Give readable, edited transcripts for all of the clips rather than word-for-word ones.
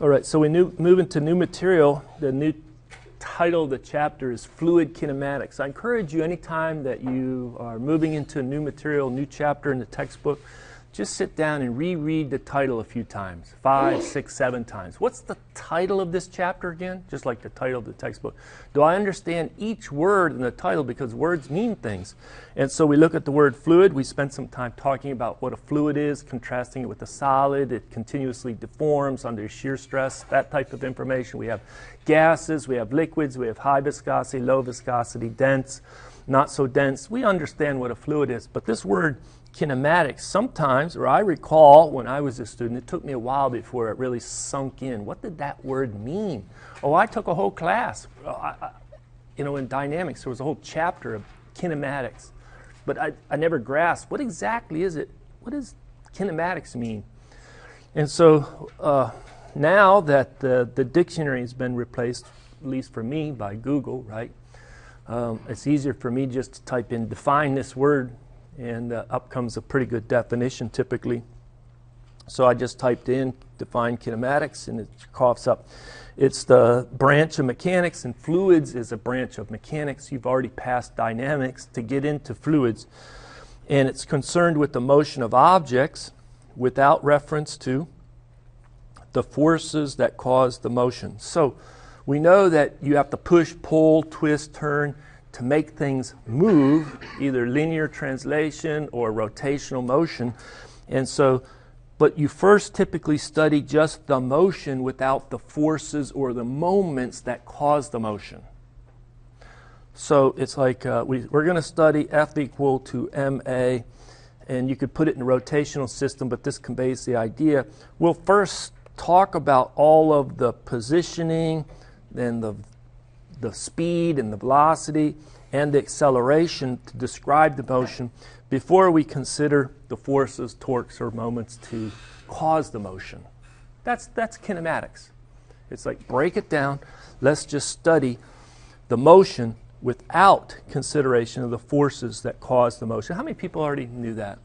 All right, so we move into new material. The new title of the chapter is Fluid Kinematics. I encourage you anytime that you are moving into a new material, new chapter in the textbook, just sit down and reread the title a few times, 5, 6, 7 times. What's the title of this chapter again? Just like the title of the textbook. Do I understand each word in the title? Because words mean things. And so we look at the word fluid. We spent some time talking about what a fluid is, contrasting it with a solid. It continuously deforms under shear stress, that type of information. We have gases, we have liquids, we have high viscosity, low viscosity, dense, not so dense. We understand what a fluid is, but this word kinematics, sometimes, or I recall when I was a student, it took me a while before it really sunk in. What did that word mean? Oh, I took a whole class. In dynamics, there was a whole chapter of kinematics. But I never grasped, what exactly is it? What does kinematics mean? And so now that the dictionary has been replaced, at least for me, by Google, right? It's easier for me just to type in, define this word, and up comes a pretty good definition typically. So I just typed in define kinematics and it coughs up. It's the branch of mechanics, and fluids is a branch of mechanics. You've already passed dynamics to get into fluids. And it's concerned with the motion of objects without reference to the forces that cause the motion. So we know that you have to push, pull, twist, turn to make things move, either linear translation or rotational motion. And so, but you first typically study just the motion without the forces or the moments that cause the motion. So it's like we're going to study F equal to ma, and you could put it in a rotational system, but this conveys the idea. We'll first talk about all of the positioning and the speed and the velocity and the acceleration to describe the motion before we consider the forces, torques, or moments to cause the motion. That's kinematics. It's like break it down. Let's just study the motion without consideration of the forces that cause the motion. How many people already knew that?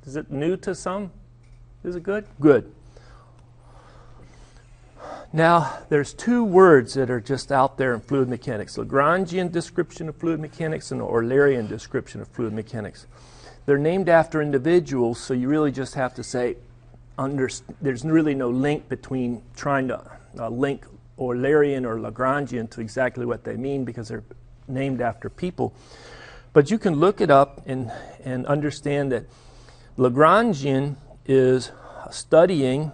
Is it new to some? Is it good? Good. Now, there's two words that are just out there in fluid mechanics. Lagrangian description of fluid mechanics and Eulerian description of fluid mechanics. They're named after individuals, so you really just have to say, there's really no link between trying to link Eulerian or Lagrangian to exactly what they mean because they're named after people. But you can look it up and understand that Lagrangian is studying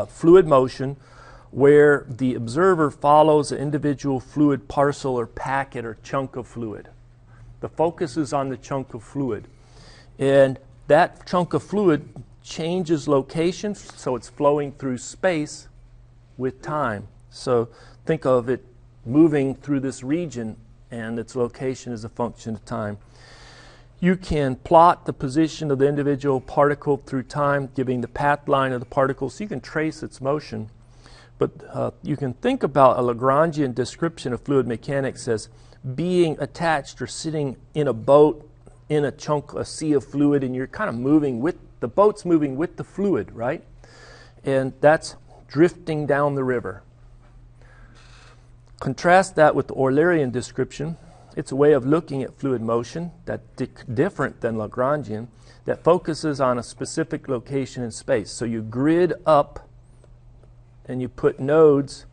fluid motion where the observer follows an individual fluid parcel or packet or chunk of fluid. The focus is on the chunk of fluid. And that chunk of fluid changes location, so it's flowing through space with time. So think of it moving through this region, and its location is a function of time. You can plot the position of the individual particle through time, giving the path line of the particle, so you can trace its motion. But you can think about a Lagrangian description of fluid mechanics as being attached or sitting in a boat in a sea of fluid, and you're kind of moving with, the boat's moving with the fluid, right? And that's drifting down the river. Contrast that with the Eulerian description. It's a way of looking at fluid motion that's different than Lagrangian, that focuses on a specific location in space. So you grid up and you put nodes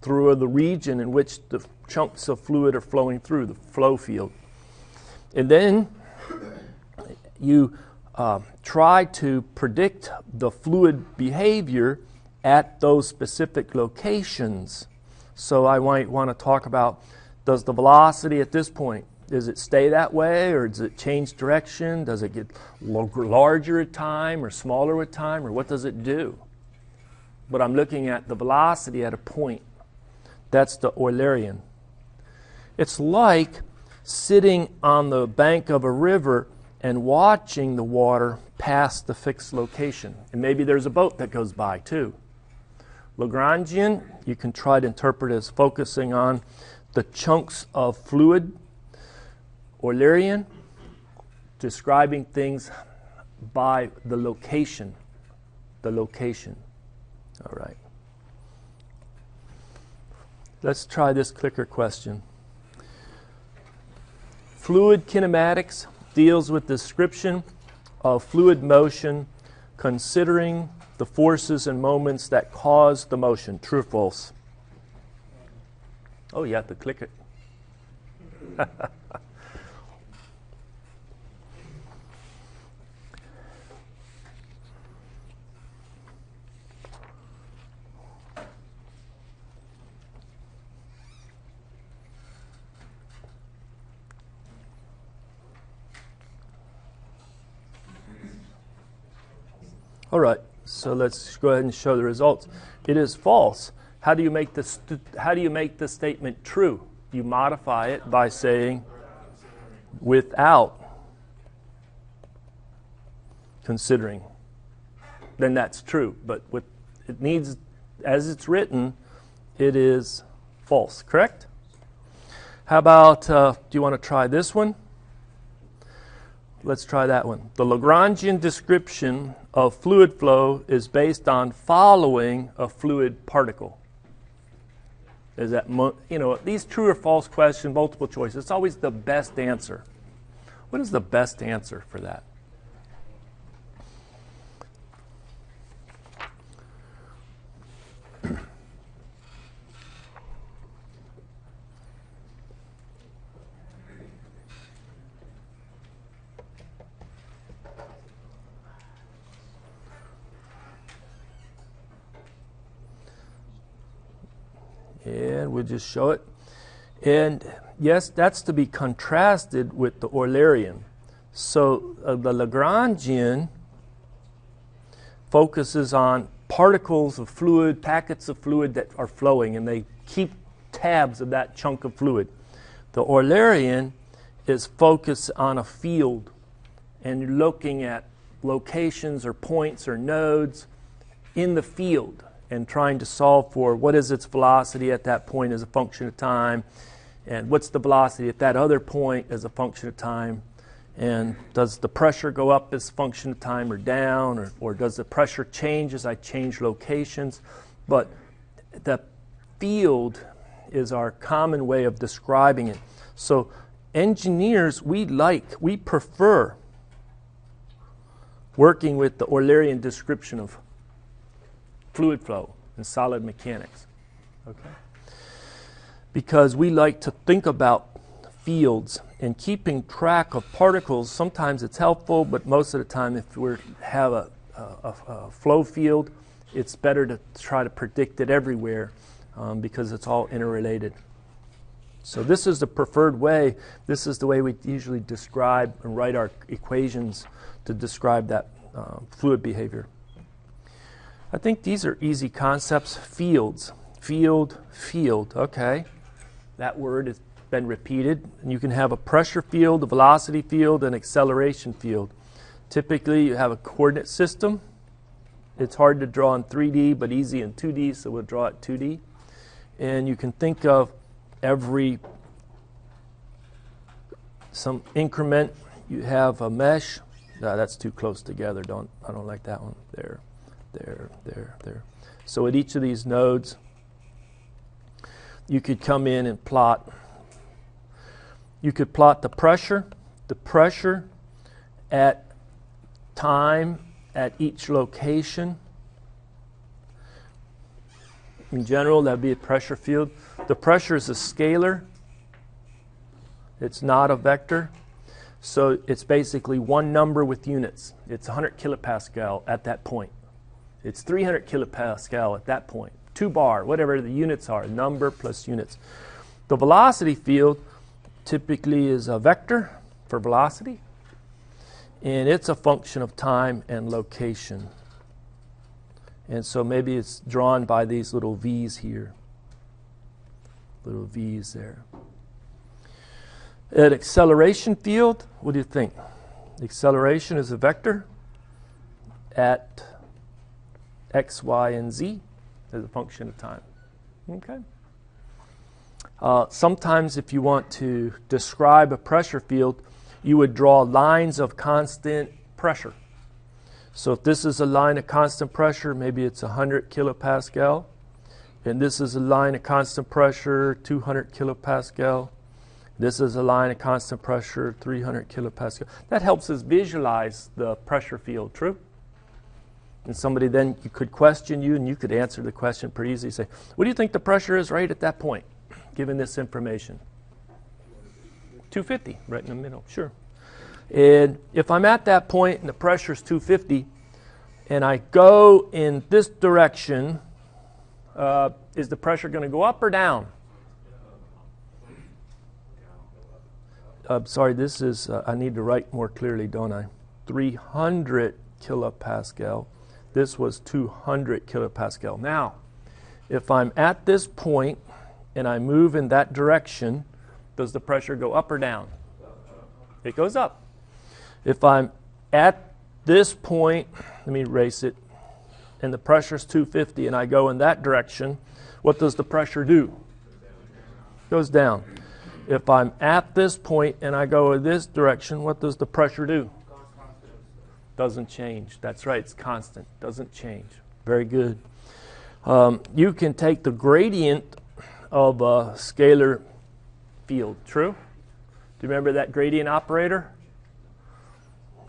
through the region in which the chunks of fluid are flowing through, the flow field. And then you try to predict the fluid behavior at those specific locations. So I might want to talk about, does the velocity at this point, does it stay that way, or does it change direction? Does it get larger at time or smaller with time, or what does it do? But I'm looking at the velocity at a point. That's the Eulerian. It's like sitting on the bank of a river and watching the water pass the fixed location. And maybe there's a boat that goes by too. Lagrangian, you can try to interpret as focusing on the chunks of fluid. Eulerian, describing things by the location. the location. All right. Let's try this clicker question. Fluid kinematics deals with description of fluid motion considering the forces and moments that cause the motion. True or false? Oh, you have to click it. All right, so let's go ahead and show the results. It is false. How do you make the statement true? You modify it by saying without considering. Then that's true. But what it needs, as it's written, it is false. Correct? How about, do you want to try this one? Let's try that one. The Lagrangian description of fluid flow is based on following a fluid particle. Is that, these true or false question, multiple choice, it's always the best answer. What is the best answer for that? And we'll just show it. And yes, that's to be contrasted with the Eulerian. So the Lagrangian focuses on particles of fluid, packets of fluid that are flowing, and they keep tabs of that chunk of fluid. The Eulerian is focused on a field, and you're looking at locations or points or nodes in the field, and trying to solve for what is its velocity at that point as a function of time, and what's the velocity at that other point as a function of time, and does the pressure go up as a function of time or down, or does the pressure change as I change locations? But the field is our common way of describing it. So engineers, we prefer working with the Eulerian description of fluid flow and solid mechanics, okay? Because we like to think about fields and keeping track of particles. Sometimes it's helpful, but most of the time if we have a flow field, it's better to try to predict it everywhere because it's all interrelated. So this is the preferred way. This is the way we usually describe and write our equations to describe that fluid behavior. I think these are easy concepts. Fields. Field, field. Okay. That word has been repeated. And you can have a pressure field, a velocity field, an acceleration field. Typically, you have a coordinate system. It's hard to draw in 3D, but easy in 2D, so we'll draw it 2D. And you can think of some increment. You have a mesh. No, that's too close together. I don't like that one. There. So at each of these nodes, you could come in and plot. You could plot the pressure at time at each location. In general, that would be a pressure field. The pressure is a scalar. It's not a vector. So it's basically one number with units. It's 100 kilopascal at that point. It's 300 kilopascal at that point. 2 bar, whatever the units are, number plus units. The velocity field typically is a vector for velocity, and it's a function of time and location. And so maybe it's drawn by these little V's here. Little V's there. At acceleration field, what do you think? Acceleration is a vector at x, y, and z as a function of time. Okay. Sometimes if you want to describe a pressure field, you would draw lines of constant pressure. So if this is a line of constant pressure, maybe it's 100 kilopascal. And this is a line of constant pressure, 200 kilopascal. This is a line of constant pressure, 300 kilopascal. That helps us visualize the pressure field, true? And somebody then could question you, and you could answer the question pretty easily. Say, what do you think the pressure is right at that point, given this information? 250, right in the middle, sure. And if I'm at that point and the pressure is 250, and I go in this direction, is the pressure going to go up or down? Sorry, this is, I need to write more clearly, don't I? 300 kilopascal. This was 200 kilopascal. Now, if I'm at this point and I move in that direction, does the pressure go up or down? It goes up. If I'm at this point, let me erase it, and the pressure is 250 and I go in that direction, what does the pressure do? It goes down. If I'm at this point and I go in this direction, what does the pressure do? Doesn't change. That's right, it's constant. Doesn't change. Very good. You can take the gradient of a scalar field. True? Do you remember that gradient operator?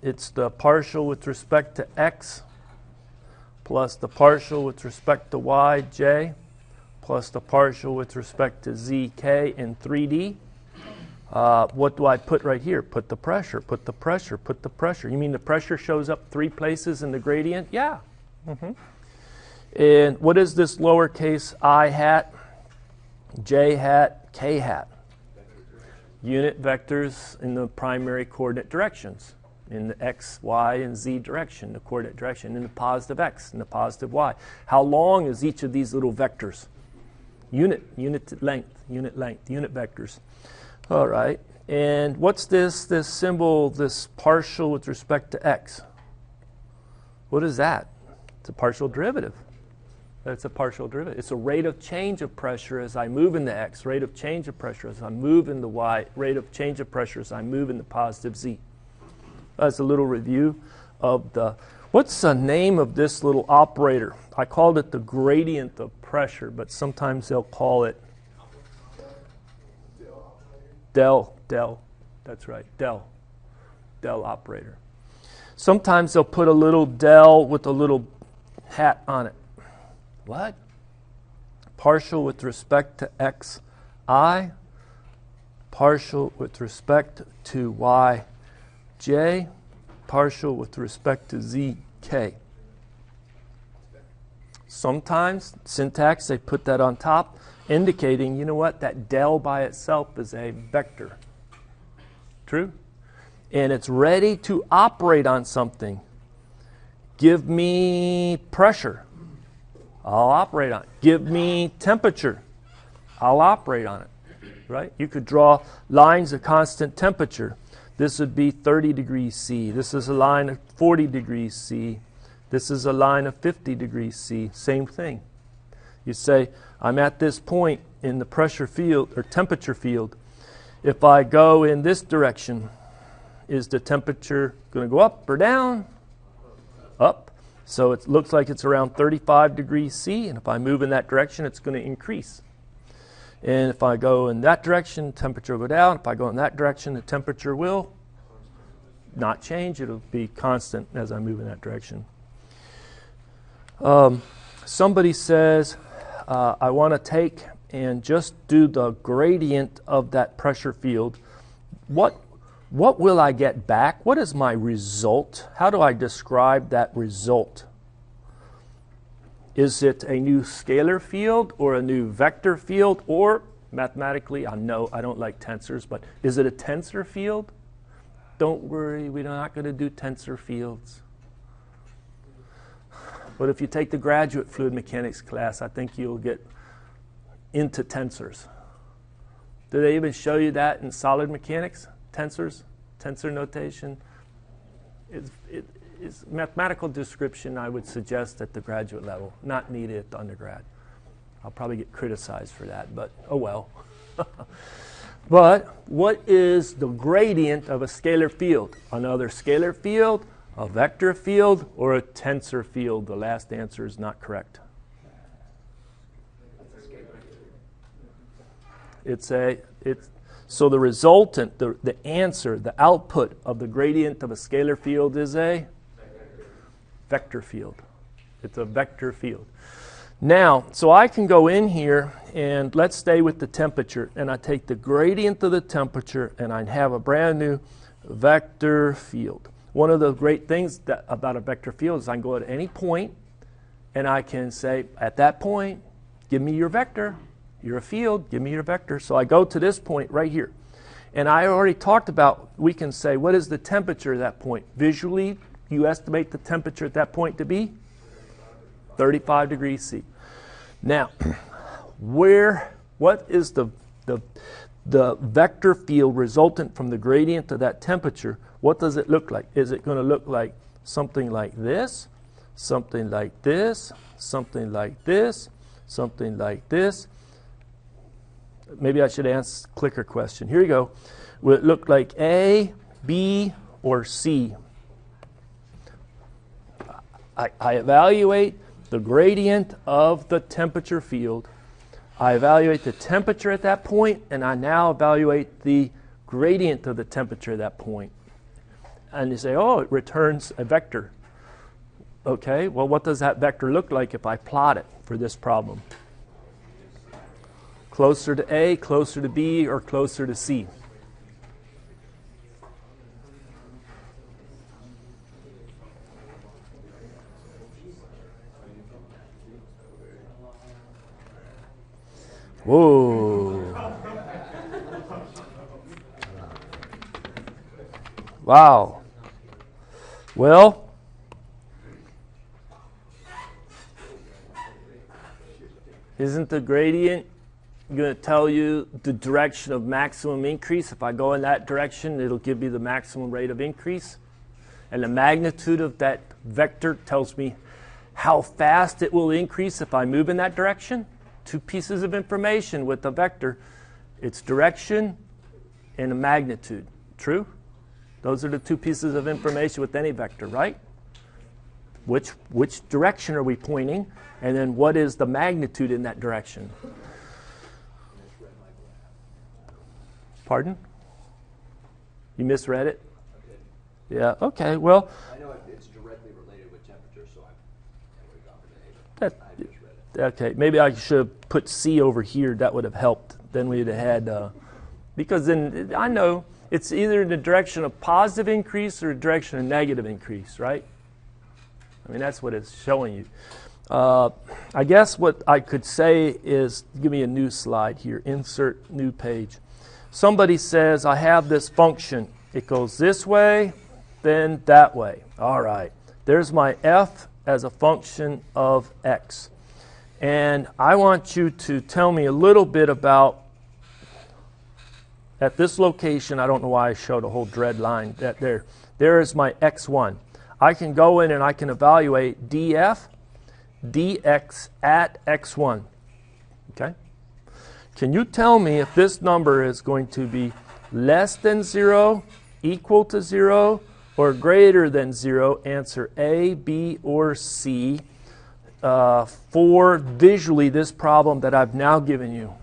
It's the partial with respect to x plus the partial with respect to y, j, plus the partial with respect to z, k in 3D. What do I put right here? Put the pressure, put the pressure, put the pressure. You mean the pressure shows up 3 places in the gradient? Yeah. And what is this lowercase I hat, j hat, k hat? Unit vectors in the primary coordinate directions. In the x, y, and z direction, the coordinate direction, in the positive x, and the positive y. How long is each of these little vectors? Unit length, unit vectors. All right, and what's this symbol, this partial with respect to x? What is that? It's a partial derivative. That's a partial derivative. It's a rate of change of pressure as I move in the x, rate of change of pressure as I move in the y, rate of change of pressure as I move in the positive z. That's a little review of the, what's the name of this little operator? I called it the gradient of pressure, but sometimes they'll call it del, that's right, del operator. Sometimes they'll put a little del with a little hat on it. What? Partial with respect to x, I, partial with respect to y, j, partial with respect to z, k. Sometimes, syntax, they put that on top, indicating, you know what, that del by itself is a vector. True? And it's ready to operate on something. Give me pressure. I'll operate on it. Give me temperature. I'll operate on it. Right? You could draw lines of constant temperature. This would be 30 degrees C. This is a line of 40 degrees C. This is a line of 50 degrees C. Same thing. You say, I'm at this point in the pressure field or temperature field. If I go in this direction, is the temperature going to go up or down? Up. So it looks like it's around 35 degrees C, and if I move in that direction, it's going to increase. And if I go in that direction, temperature will go down. If I go in that direction, the temperature will not change. It'll be constant as I move in that direction. Somebody says, I want to take and just do the gradient of that pressure field. What will I get back? What is my result? How do I describe that result? Is it a new scalar field or a new vector field? Or mathematically, I know I don't like tensors, but is it a tensor field? Don't worry, we're not going to do tensor fields. But if you take the graduate fluid mechanics class, I think you'll get into tensors. Do they even show you that in solid mechanics? Tensors, tensor notation. It's mathematical description, I would suggest, at the graduate level, not needed at the undergrad. I'll probably get criticized for that, but oh well. But what is the gradient of a scalar field? Another scalar field, A vector field or a tensor field? The last answer is not correct. So the resultant, the answer, the output of the gradient of a scalar field is a vector field. It's a vector field. Now, so I can go in here and let's stay with the temperature, and I take the gradient of the temperature and I have a brand new vector field. One of the great things about a vector field is I can go at any point and I can say, at that point, give me your vector. You're a field, give me your vector. So I go to this point right here. And I already talked about, we can say, what is the temperature at that point? Visually, you estimate the temperature at that point to be 35 degrees C. Now, what is the vector field resultant from the gradient of that temperature? What does it look like? Is it going to look like something like this, something like this, something like this, something like this? Maybe I should ask a clicker question. Here you go. Will it look like A, B, or C? I evaluate the gradient of the temperature field. I evaluate the temperature at that point, and I now evaluate the gradient of the temperature at that point. And you say, oh, it returns a vector. Okay, well, what does that vector look like if I plot it for this problem? Closer to A, closer to B, or closer to C? Whoa. Wow. Well, isn't the gradient going to tell you the direction of maximum increase? If I go in that direction, it'll give me the maximum rate of increase. And the magnitude of that vector tells me how fast it will increase if I move in that direction. Two pieces of information with the vector. Its direction and the magnitude. True? Those are the two pieces of information with any vector, right? Which direction are we pointing? And then what is the magnitude in that direction? Pardon? You misread it? Yeah, okay, well. I know it's directly related with temperature, so I would have gone with A. Okay, maybe I should have put C over here. That would have helped. Then we'd have had, because then I know it's either in the direction of positive increase or the direction of negative increase, right? I mean, that's what it's showing you. I guess what I could say is, give me a new slide here, insert new page. Somebody says, I have this function. It goes this way, then that way. All right, there's my f as a function of x. And I want you to tell me a little bit about, at this location, I don't know why I showed a whole dread line. There is my x1. I can go in and I can evaluate df, dx at x1. Okay? Can you tell me if this number is going to be less than 0, equal to 0, or greater than 0? Answer A, B, or C. For visually this problem that I've now given you.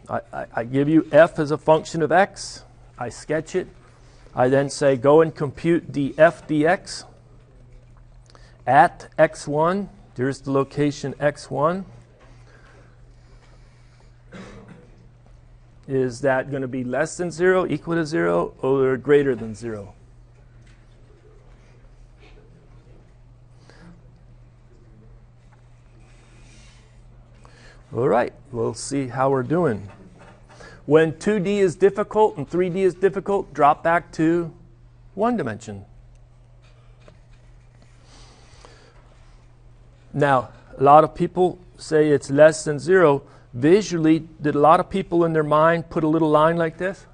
I give you f as a function of x. I sketch it. I then say go and compute df dx at x1. There's the location x1. Is that going to be less than 0, equal to 0, or greater than 0? All right, we'll see how we're doing. When 2D is difficult and 3D is difficult, drop back to one dimension. Now, a lot of people say it's less than 0. Visually, did a lot of people in their mind put a little line like this?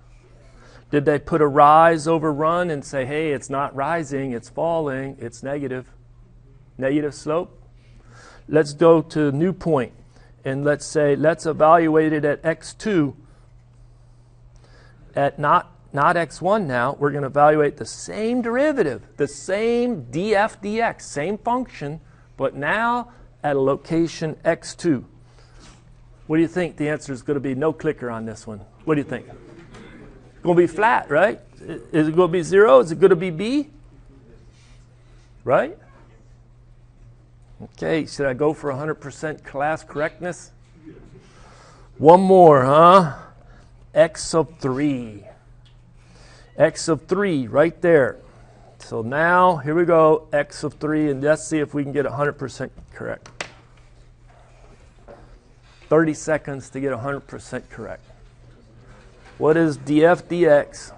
Did they put a rise over run and say, hey, it's not rising, it's falling, it's negative? Negative slope? Let's go to new point. And let's say, let's evaluate it at x2 at not not x1 now. We're going to evaluate the same derivative, the same df dx, same function, but now at a location x2. What do you think? The answer is going to be no clicker on this one. What do you think? It's going to be flat, right? Is it going to be 0? Is it going to be b? Right? Okay, should I go for 100% class correctness? One more, huh? X of 3. X of 3 right there. So now, here we go, x of 3, and let's see if we can get 100% correct. 30 seconds to get 100% correct. What is df dx?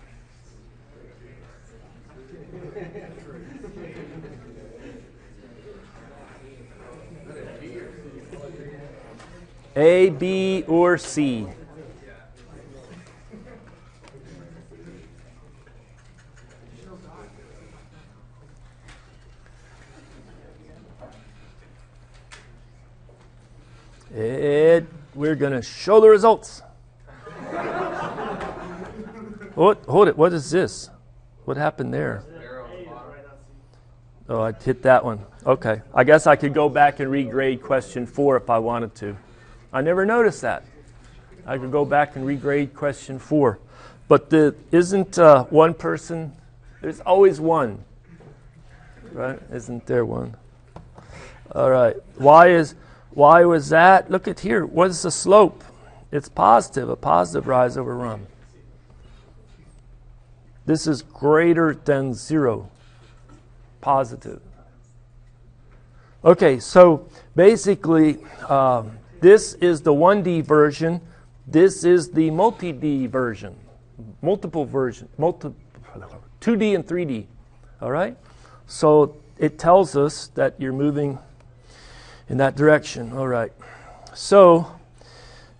A, B, or C? We're going to show the results. Hold it. What is this? What happened there? Oh, I hit that one. Okay. I guess I could go back and regrade question 4 if I wanted to. I never noticed that. I could go back and regrade question 4. But isn't one person, there's always one, right? Isn't there one? All right. Why was that? Look at here. What is the slope? It's positive, a positive rise over run. This is greater than 0. Positive. Okay, so basically, this is the 1D version. This is the multi-D version. Multiple version. 2D and 3D. All right? So it tells us that you're moving in that direction. All right. So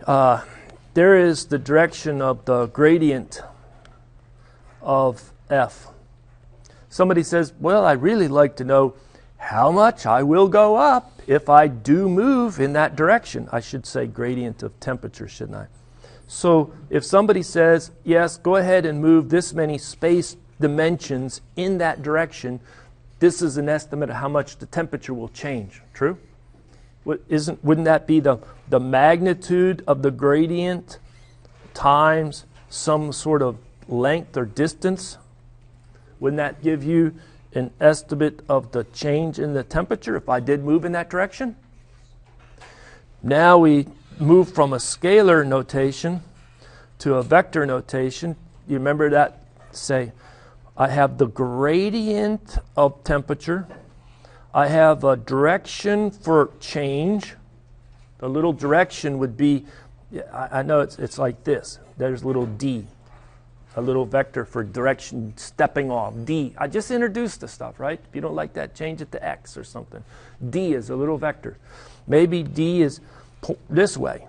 there is the direction of the gradient of f. Somebody says, well, I really like to know how much I will go up if I do move in that direction. I should say gradient of temperature, shouldn't I? So if somebody says, yes, go ahead and move this many space dimensions in that direction, this is an estimate of how much the temperature will change. True? Wouldn't that be the magnitude of the gradient times some sort of length or distance? Wouldn't that give you an estimate of the change in the temperature if I did move in that direction? Now we move from a scalar notation to a vector notation. You remember that? Say, I have the gradient of temperature. I have a direction for change. The little direction would be, I know it's like this. There's little d, a little vector for direction stepping off, d. I just introduced the stuff, right? If you don't like that, change it to x or something. D is a little vector. Maybe d is this way.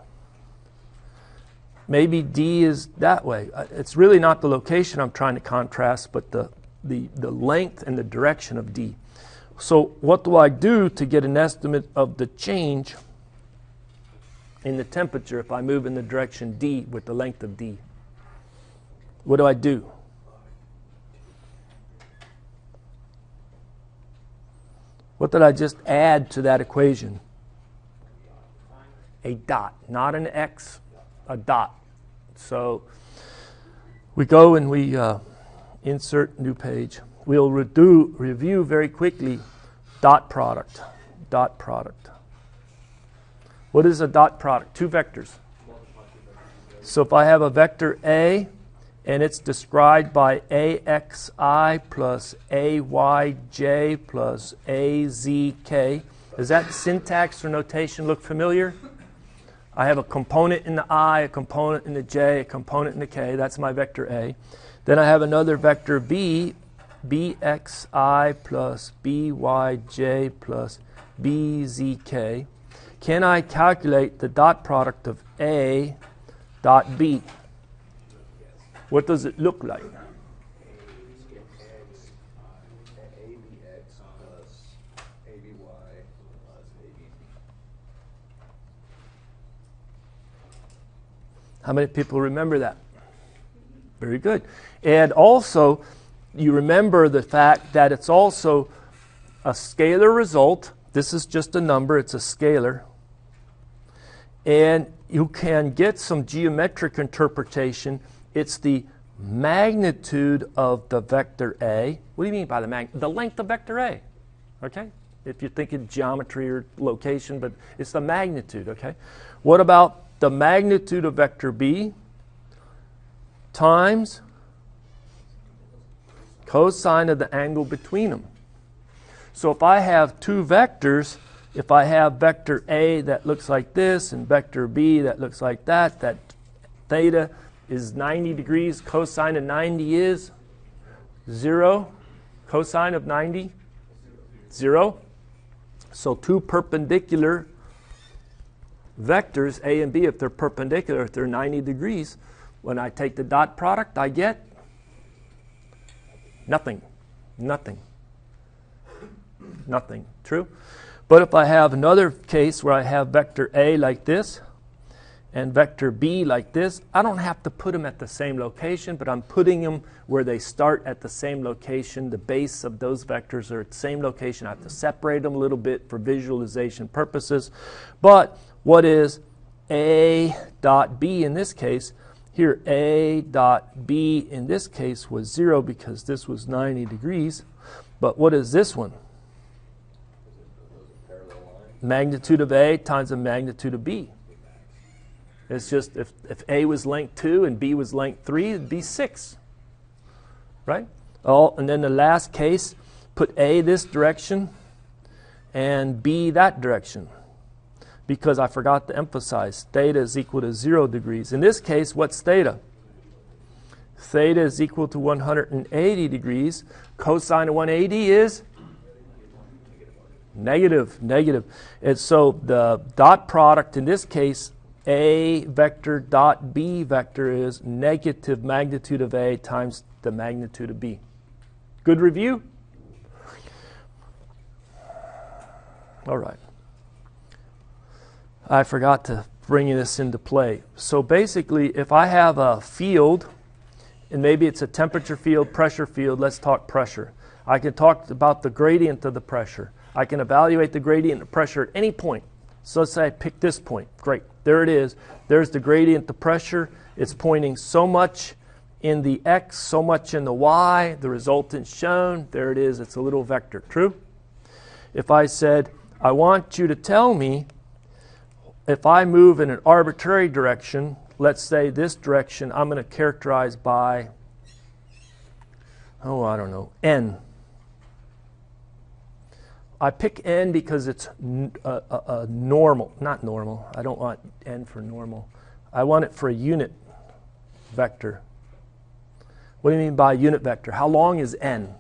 Maybe d is that way. It's really not the location I'm trying to contrast, but the length and the direction of d. So what do I do to get an estimate of the change in the temperature if I move in the direction d with the length of d? What do I do? What did I just add to that equation? A dot, not an x, a dot. So we go and we insert new page. We'll review very quickly dot product. Dot product. What is a dot product? Two vectors. So if I have a vector A and it's described by AXI plus AYJ plus AZK, does that syntax or notation look familiar? I have a component in the I, a component in the J, a component in the K. That's my vector A. Then I have another vector B, BXI plus BYJ plus BZK. Can I calculate the dot product of A dot B? What does it look like? How many people remember that? Very good. And also, you remember the fact that it's also a scalar result. This is just a number. It's a scalar. And you can get some geometric interpretation. It's the magnitude of the vector A. What do you mean by the length of vector A? Okay? If you're thinking geometry or location, but it's the magnitude, okay? What about the magnitude of vector B times cosine of the angle between them? So if I have two vectors, if I have vector A that looks like this and vector B that looks like that theta is 90 degrees, cosine of 90 is 0. Cosine of 90, 0. So two perpendicular vectors, A and B, if they're perpendicular, if they're 90 degrees, when I take the dot product, I get nothing. Nothing. Nothing. True? But if I have another case where I have vector A like this and vector B like this, I don't have to put them at the same location, but I'm putting them where they start at the same location. The base of those vectors are at the same location. I have to separate them a little bit for visualization purposes. But what is A dot B in this case? Here, A dot B in this case was 0 because this was 90 degrees. But what is this one? Magnitude of A times the magnitude of B. It's just if A was length 2 and B was length 3, it'd be 6. Right? And then the last case, put A this direction and B that direction. Because I forgot to emphasize, theta is equal to 0 degrees. In this case, what's theta? Theta is equal to 180 degrees. Cosine of 180 is? Negative. And so the dot product in this case, A vector dot B vector is negative magnitude of A times the magnitude of B. Good review? All right. I forgot to bring this into play. So basically, if I have a field, and maybe it's a temperature field, pressure field, let's talk pressure. I can talk about the gradient of the pressure. I can evaluate the gradient of pressure at any point. So let's say I pick this point. Great. There it is. There's the gradient of pressure. It's pointing so much in the x, so much in the y. The resultant shown. There it is. It's a little vector. True? If I said, I want you to tell me if I move in an arbitrary direction, let's say this direction, I'm going to characterize by, I don't know, n. I pick n because it's a normal, not normal. I don't want n for normal. I want it for a unit vector. What do you mean by unit vector? How long is n?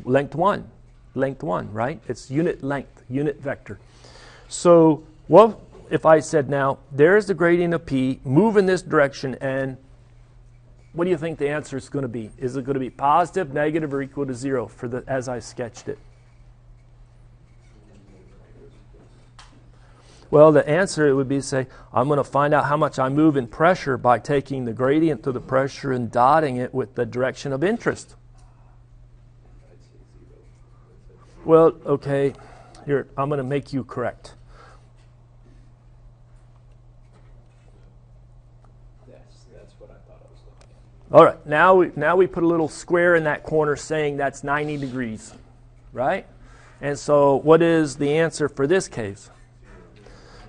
Length 1. Length 1, right? It's unit length, unit vector. So what if I said now, there's the gradient of p, move in this direction, and what do you think the answer is going to be? Is it going to be positive, negative, or equal to 0 for the as I sketched it? Well, the answer would be to say, I'm going to find out how much I move in pressure by taking the gradient of the pressure and dotting it with the direction of interest. Well, okay, here, I'm going to make you correct. That's what I thought I was looking at. All right, now we put a little square in that corner saying that's 90 degrees, right? And so what is the answer for this case?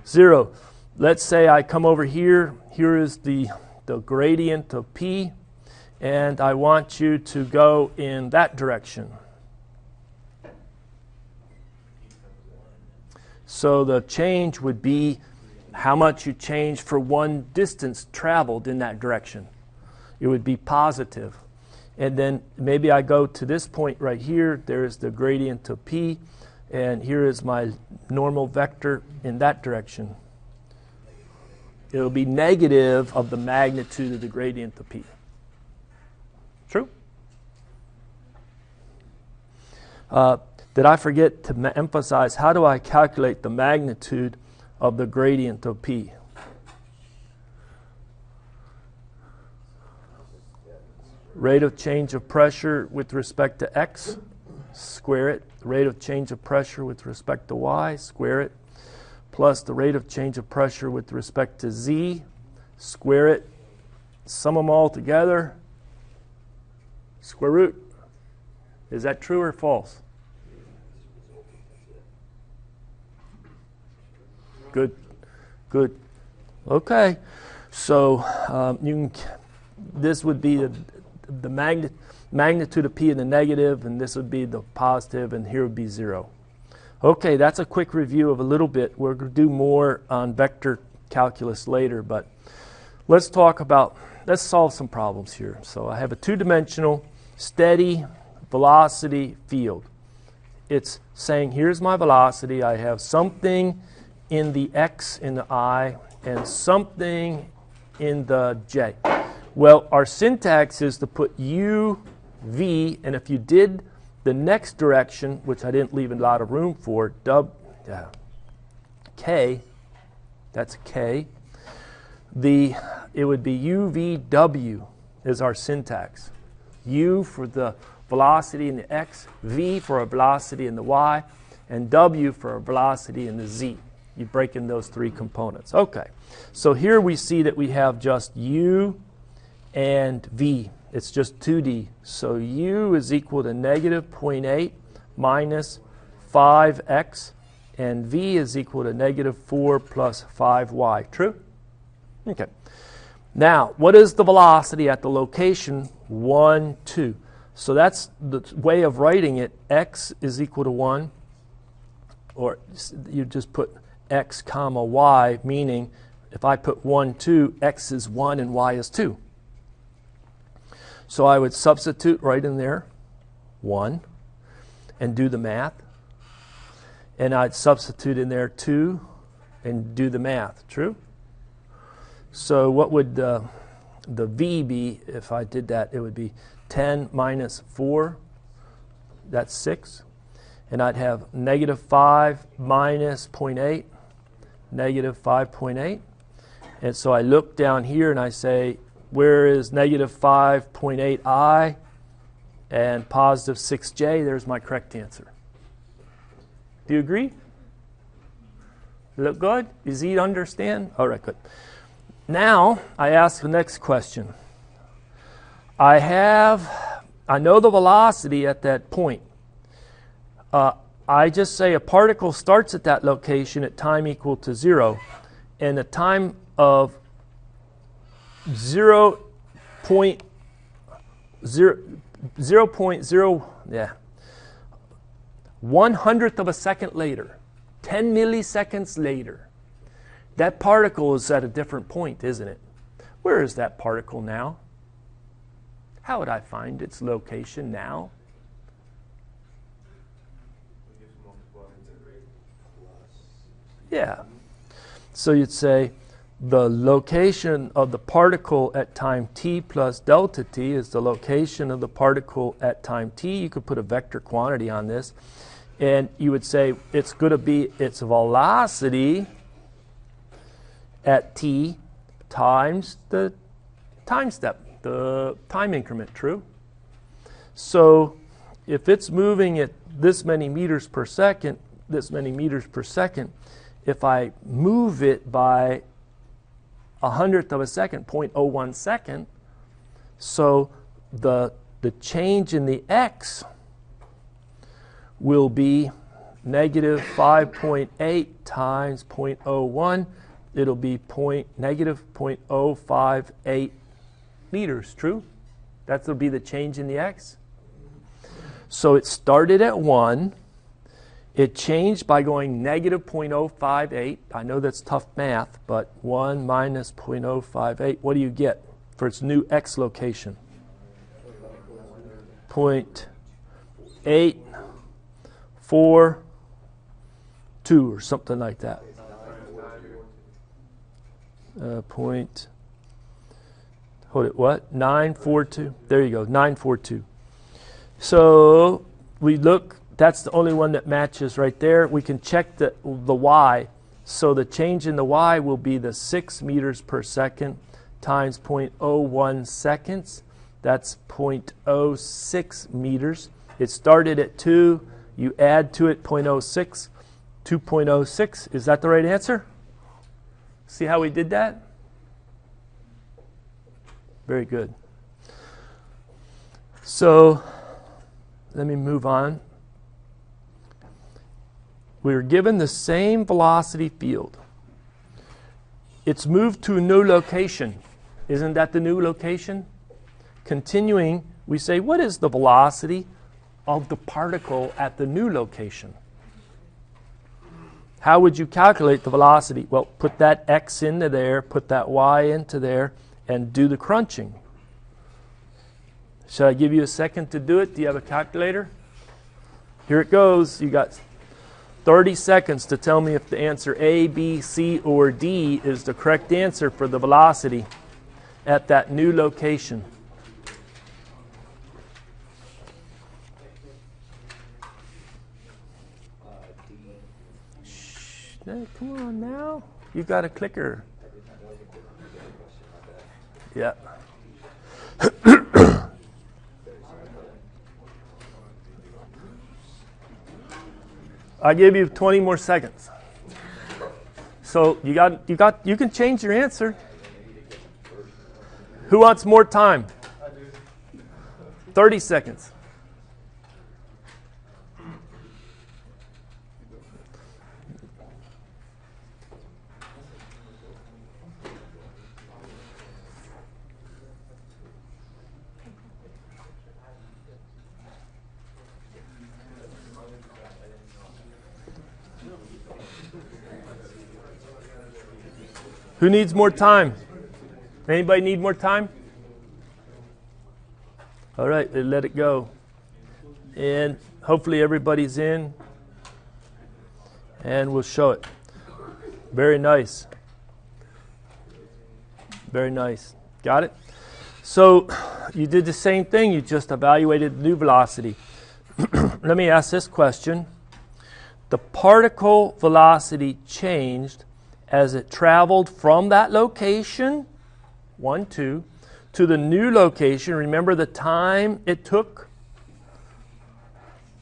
0. Let's say I come over here. Here is the gradient of P, and I want you to go in that direction. So the change would be how much you change for one distance traveled in that direction. It would be positive. And then maybe I go to this point right here. There's the gradient of P. And here is my normal vector in that direction. It'll be negative of the magnitude of the gradient of P. True? Did I forget to emphasize, how do I calculate the magnitude of the gradient of P? Rate of change of pressure with respect to x, square it. Rate of change of pressure with respect to y, square it. Plus the rate of change of pressure with respect to z, square it. Sum them all together, square root. Is that true or false? Good, good. Okay, so this would be the magnitude of p in the negative, and this would be the positive, and here would be 0. Okay, that's a quick review of a little bit. We're going to do more on vector calculus later, but let's solve some problems here. So I have a two-dimensional steady velocity field. It's saying here's my velocity. I have something in the x, in the I, and something in the j. Well, our syntax is to put u, v, and if you did the next direction, which I didn't leave a lot of room for, k, that's k, it would be u, v, w is our syntax. U for the velocity in the x, v for a velocity in the y, and w for a velocity in the z. You break in those three components. Okay, so here we see that we have just u and v. It's just 2D. So u is equal to negative 0.8 minus 5x, and v is equal to negative 4 plus 5y. True? Okay. Now, what is the velocity at the location 1, 2? So that's the way of writing it. X is equal to 1, or you just put x comma y, meaning if I put 1, 2, x is 1 and y is 2. So I would substitute right in there 1 and do the math. And I'd substitute in there 2 and do the math. True? So what would the v be if I did that? It would be 10 minus 4. That's 6. And I'd have negative 5 minus 0.8, negative 5.8. And so I look down here and I say, where is negative 5.8i and positive 6j? There's my correct answer. Do you agree? Look good? Does he understand? All right, good. Now I ask the next question. I know the velocity at that point. I just say a particle starts at that location at time equal to 0, and the time of 0.0, yeah, 1/100th of a second later, 10 milliseconds later, that particle is at a different point, isn't it? Where is that particle now? How would I find its location now? Yeah. So you'd say the location of the particle at time t plus delta t is the location of the particle at time t. You could put a vector quantity on this. And you would say it's going to be its velocity at t times the time step, the time increment. True? So if it's moving at this many meters per second, if I move it by 1/100th of a second, 0.01 second, so the change in the x will be negative 5.8 times 0.01. It'll be negative 0.058 meters. True? That will be the change in the x. So it started at 1. It changed by going negative 0.058. I know that's tough math, but 1 minus 0.058. What do you get for its new x location? 0.842 or something like that. What? 942. There you go, 942. So we look. That's the only one that matches right there. We can check the y. So the change in the y will be the 6 meters per second times 0.01 seconds. That's 0.06 meters. It started at 2. You add to it 0.06. 2.06. Is that the right answer? See how we did that? Very good. So let me move on. We were given the same velocity field. It's moved to a new location. Isn't that the new location? Continuing, we say, what is the velocity of the particle at the new location? How would you calculate the velocity? Well, put that x into there, put that y into there, and do the crunching. Should I give you a second to do it? Do you have a calculator? Here it goes. You got 30 seconds to tell me if the answer A, B, C, or D is the correct answer for the velocity at that new location. Hey, come on now. You got a clicker. Yeah. I give you 20 more seconds. So you can change your answer. Who wants more time? 30 seconds. Who needs more time? Anybody need more time? All right, let it go. And hopefully everybody's in. And we'll show it. Very nice. Very nice. Got it? So you did the same thing. You just evaluated the new velocity. Let me ask this question. The particle velocity changed as it traveled from that location, 1, 2, to the new location. Remember the time it took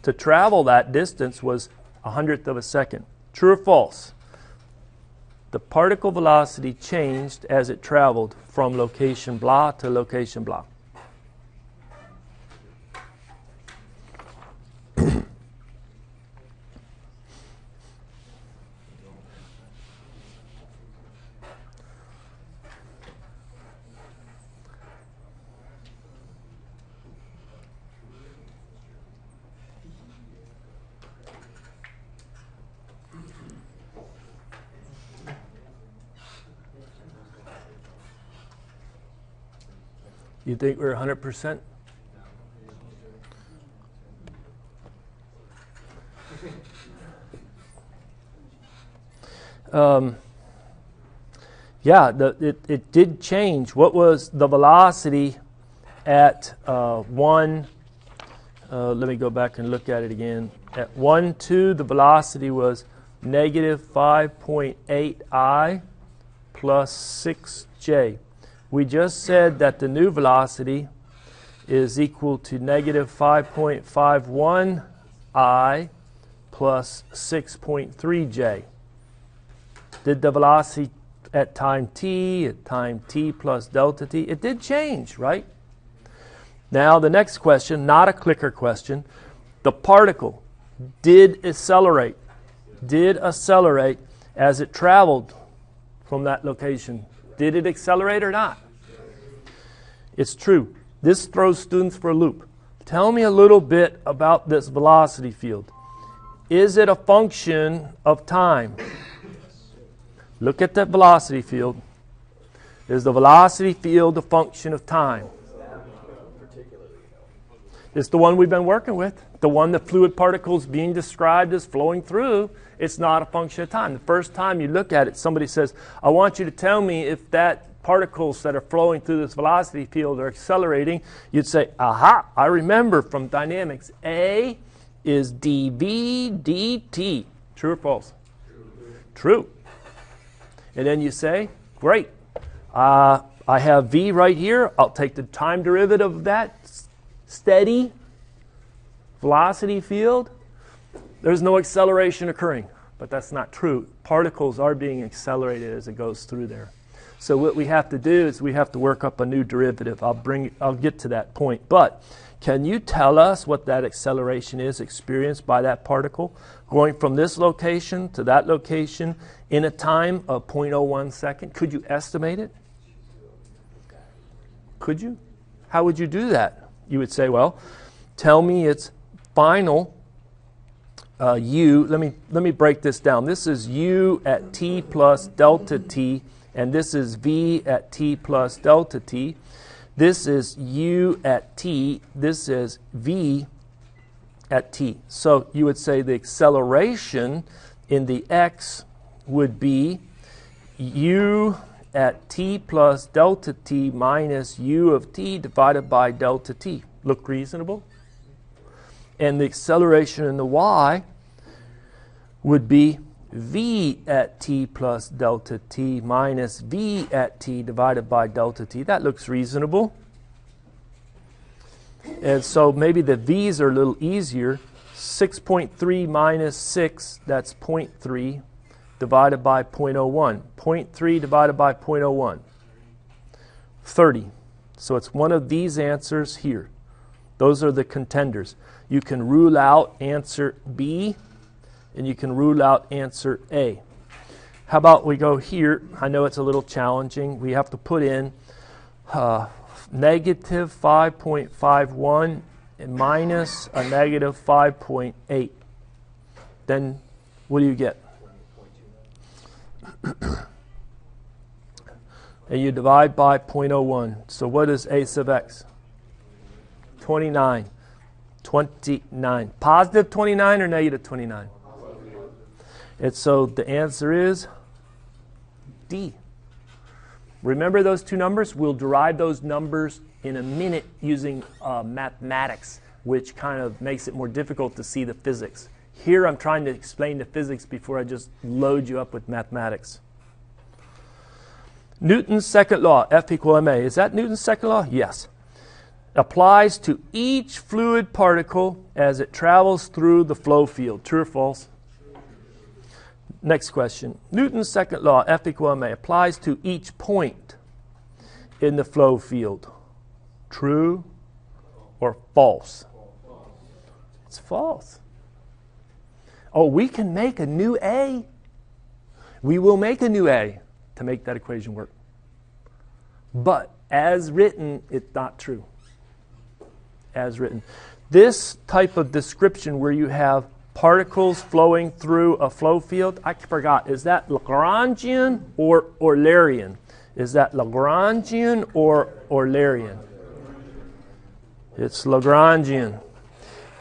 to travel that distance was 100th of a second. True or false? The particle velocity changed as it traveled from location blah to location blah. You think we're 100%? Yeah, it did change. What was the velocity at 1? Let me go back and look at it again. At 1, 2, the velocity was negative 5.8 I plus 6J. We just said that the new velocity is equal to negative 5.51 I plus 6.3 J. Did the velocity at time t, at time t plus delta t, it did change, right? Now the next question, not a clicker question. The particle did accelerate as it traveled from that location. Did it accelerate or not? It's true. This throws students for a loop. Tell me a little bit about this velocity field. Is it a function of time? Look at that velocity field. Is the velocity field a function of time? It's the one we've been working with. The one the fluid particles being described as flowing through. It's not a function of time. The first time you look at it, somebody says, I want you to tell me if that particles that are flowing through this velocity field are accelerating. You'd say, aha, I remember from dynamics. A is dv dt. True or false? True. And then you say, great. I I have v right here. I'll take the time derivative of that steady velocity field. There's no acceleration occurring, but that's not true. Particles are being accelerated as it goes through there. So what we have to do is we have to work up a new derivative. I'll get to that point. But can you tell us what that acceleration is experienced by that particle going from this location to that location in a time of 0.01 second? Could you estimate it? Could you? How would you do that? You would say, well, tell me its final u. Let me break this down. This is u at t plus delta t, and this is v at t plus delta t. This is u at t. This is v at t. So you would say the acceleration in the x would be u at t plus delta t minus u of t divided by delta t. Look reasonable? And the acceleration in the y would be v at t plus delta t minus v at t divided by delta t. That looks reasonable. And so maybe the v's are a little easier. 6.3 minus 6, that's 0.3 divided by 0.01. 0.3 divided by 0.01. 30. So it's one of these answers here. Those are the contenders. You can rule out answer B, and you can rule out answer A. How about we go here? I know it's a little challenging. We have to put in negative 5.51 and minus a negative 5.8. Then what do you get? And you divide by 0.01. So what is A sub x? 29. 29. Positive 29 or negative 29? And so the answer is D. Remember those two numbers? We'll derive those numbers in a minute using mathematics, which kind of makes it more difficult to see the physics. Here I'm trying to explain the physics before I just load you up with mathematics. Newton's second law, F equal ma. Is that Newton's second law? Yes. Applies to each fluid particle as it travels through the flow field. True or false? Next question. Newton's second law, F equal ma, applies to each point in the flow field. True or false? It's false. Oh, we can make a new A. We will make a new A to make that equation work. But as written, it's not true. As written. This type of description where you have particles flowing through a flow field, I forgot, is that Lagrangian or Eulerian? Is that Lagrangian or Eulerian? It's Lagrangian.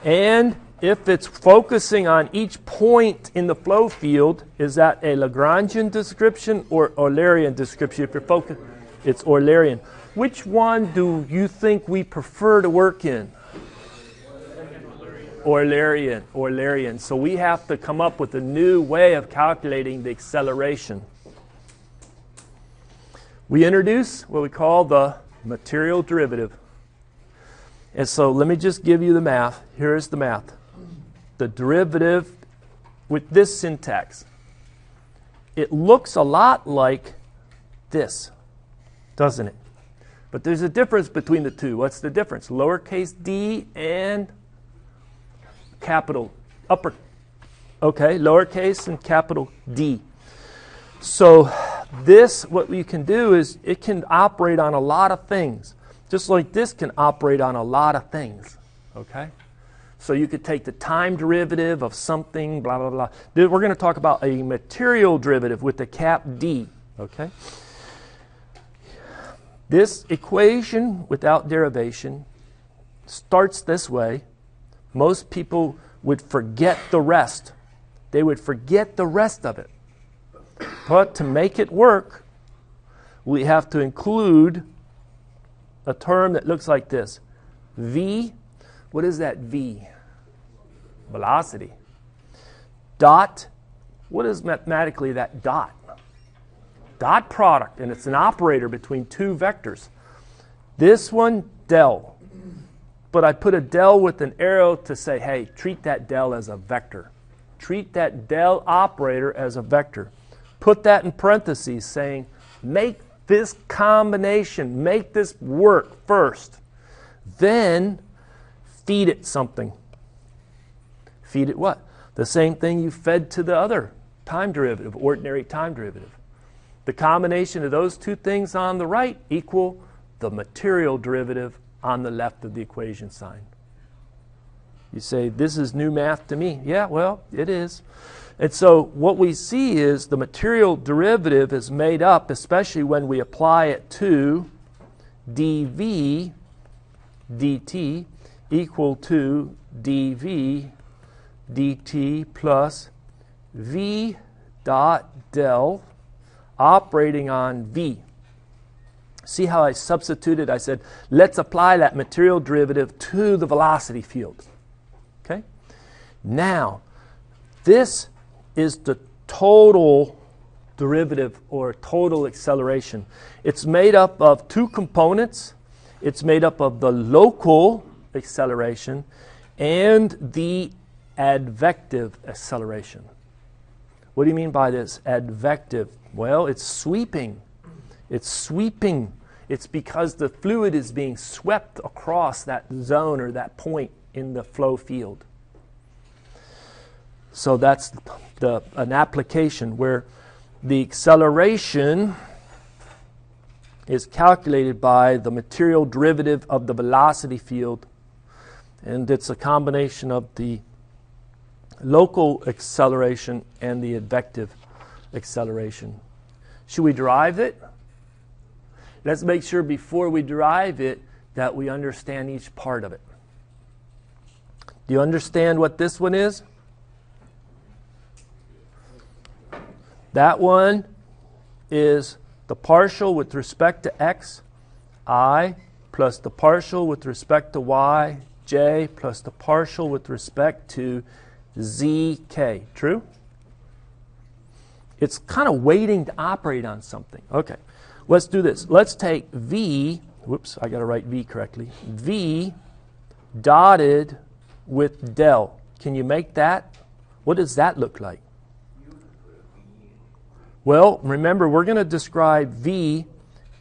And if it's focusing on each point in the flow field, is that a Lagrangian description or Eulerian description? If you're focused, it's Eulerian. Which one do you think we prefer to work in? Eulerian. So we have to come up with a new way of calculating the acceleration. We introduce what we call the material derivative. And so let me just give you the math. Here's the math. The derivative with this syntax. It looks a lot like this, doesn't it? But there's a difference between the two. What's the difference? Lowercase d and capital upper. Okay, lowercase and capital D. So this, what we can do is it can operate on a lot of things. Just like this can operate on a lot of things. Okay? So you could take the time derivative of something, blah, blah, blah. We're going to talk about a material derivative with the cap D. Okay? This equation without derivation starts this way. Most people would forget the rest. They would forget the rest of it. But to make it work, we have to include a term that looks like this. V, what is that V? Velocity. Dot, what is mathematically that dot? dot product, and it's an operator between two vectors. This one, del. But I put a del with an arrow to say, hey, treat that del as a vector. Treat that del operator as a vector. Put that in parentheses saying, make this combination, make this work first. Then feed it something. Feed it what? The same thing you fed to the other time derivative, ordinary time derivative. The combination of those two things on the right equal the material derivative on the left of the equation sign. You say, this is new math to me. Yeah, well, it is. And so what we see is the material derivative is made up, especially when we apply it to dv dt equal to dv dt plus v dot del operating on v. See how I substituted? I said, let's apply that material derivative to the velocity field. Okay? Now, this is the total derivative or total acceleration. It's made up of two components. It's made up of the local acceleration and the advective acceleration. What do you mean by this? Advective. Well, it's sweeping. It's sweeping. It's because the fluid is being swept across that zone or that point in the flow field. So that's an application where the acceleration is calculated by the material derivative of the velocity field, and it's a combination of the local acceleration and the advective acceleration. Should we derive it? Let's make sure before we derive it that we understand each part of it. Do you understand what this one is? That one is the partial with respect to x, I, plus the partial with respect to y, j, plus the partial with respect to z, k. True? It's kind of waiting to operate on something. Okay, let's do this. Let's take v, whoops, I got to write v correctly, v dotted with del. Can you make that? What does that look like? Well, remember, we're going to describe v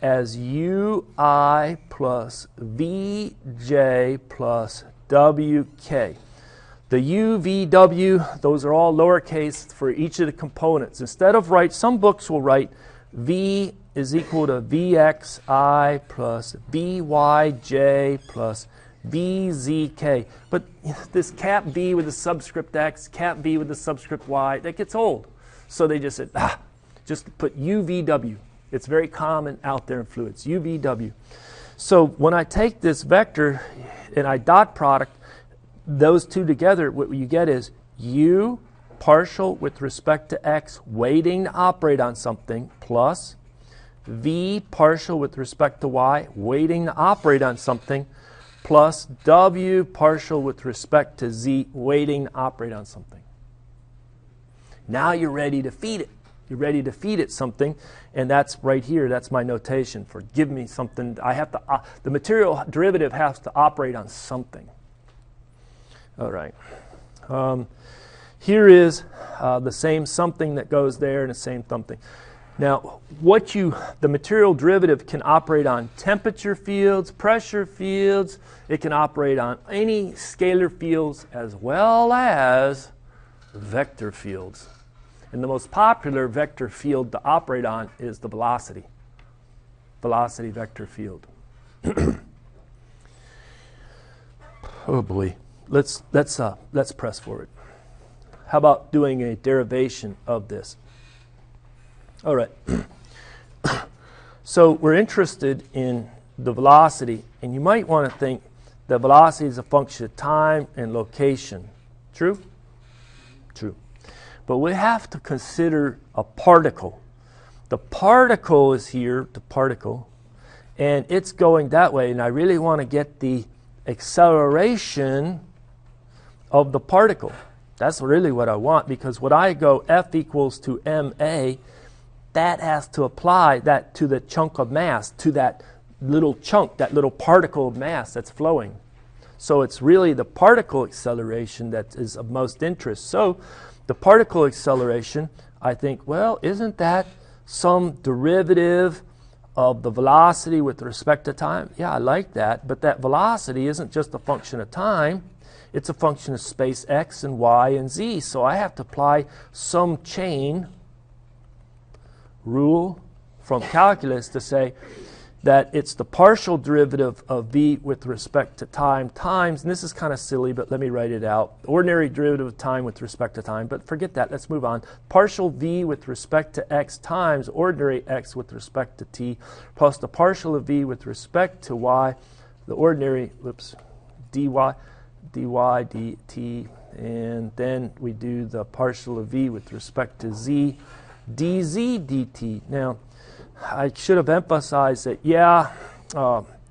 as ui plus vj plus wk. The u, v, w, those are all lowercase for each of the components. Instead of some books will write v is equal to vxi plus vyj plus vzk. But this cap v with the subscript x, cap v with the subscript y, that gets old. So they just said, just put UVW. It's very common out there in fluids, UVW. So when I take this vector and I dot product those two together, what you get is U partial with respect to x waiting to operate on something plus V partial with respect to y waiting to operate on something plus W partial with respect to z waiting to operate on something. Now you're ready to feed it. You're ready to feed it something, and that's right here. That's my notation for give me something. I have to. The material derivative has to operate on something. All right. Here is the same something that goes there, and the same something. Now, the material derivative can operate on temperature fields, pressure fields. It can operate on any scalar fields as well as vector fields. And the most popular vector field to operate on is the velocity vector field. Oh boy, let's press forward. How about doing a derivation of this? All right. So we're interested in the velocity, and you might want to think the velocity is a function of time and location. True? True. But we have to consider a particle. The particle is here, the particle, and it's going that way, and I really want to get the acceleration of the particle. That's really what I want, because when I go F equals to ma, that has to apply that to the chunk of mass, to that little chunk, that little particle of mass that's flowing. So it's really the particle acceleration that is of most interest. So the particle acceleration, I think, well, isn't that some derivative of the velocity with respect to time? Yeah, I like that. But that velocity isn't just a function of time. It's a function of space x and y and z. So I have to apply some chain rule from calculus to say that it's the partial derivative of v with respect to time times, and this is kind of silly, but let me write it out, ordinary derivative of time with respect to time, but forget that, let's move on. Partial v with respect to x times ordinary x with respect to t, plus the partial of v with respect to y, the ordinary, dy, dt, and then we do the partial of v with respect to z, dz dt. Now, I should have emphasized that,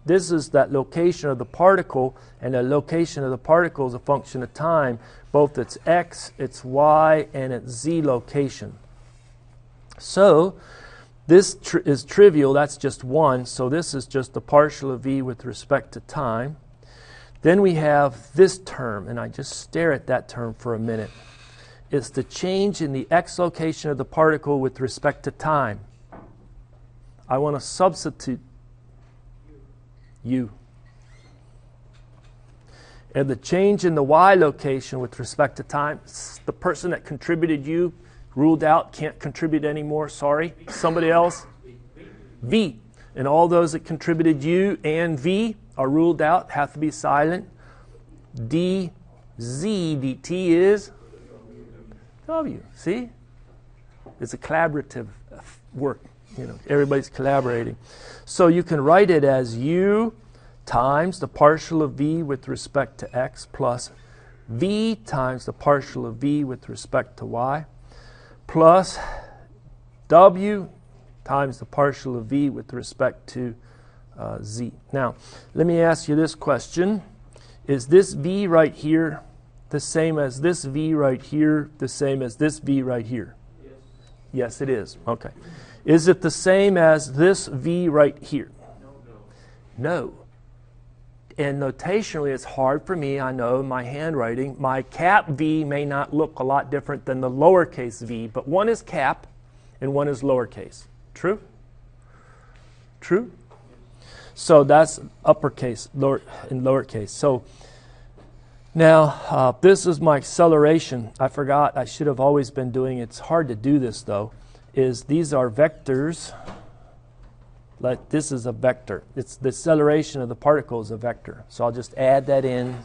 this is that location of the particle, and the location of the particle is a function of time, both its x, its y, and its z location. So, this is trivial, that's just one, so this is just the partial of v with respect to time. Then we have this term, and I just stare at that term for a minute. It's the change in the x location of the particle with respect to time. I want to substitute u. And the change in the y location with respect to time, the person that contributed u ruled out, can't contribute anymore, sorry. Somebody else? V. And all those that contributed u and v are ruled out, have to be silent. dz dt is w. See? It's a collaborative work. Everybody's collaborating. So you can write it as u times the partial of v with respect to x plus v times the partial of v with respect to y plus w times the partial of v with respect to z. Now, let me ask you this question. Is this v right here the same as this v right here, the same as this v right here? Yes. Yes, it is. Okay. Is it the same as this v right here? No. And notationally, it's hard for me, I know, my handwriting. My cap v may not look a lot different than the lowercase v, but one is cap and one is lowercase. True? True? So that's uppercase and lowercase. So now, this is my acceleration. I forgot, I should have always been doing it. It's hard to do this, though. These are vectors. Like this is a vector. It's the acceleration of the particle is a vector. So I'll just add that in.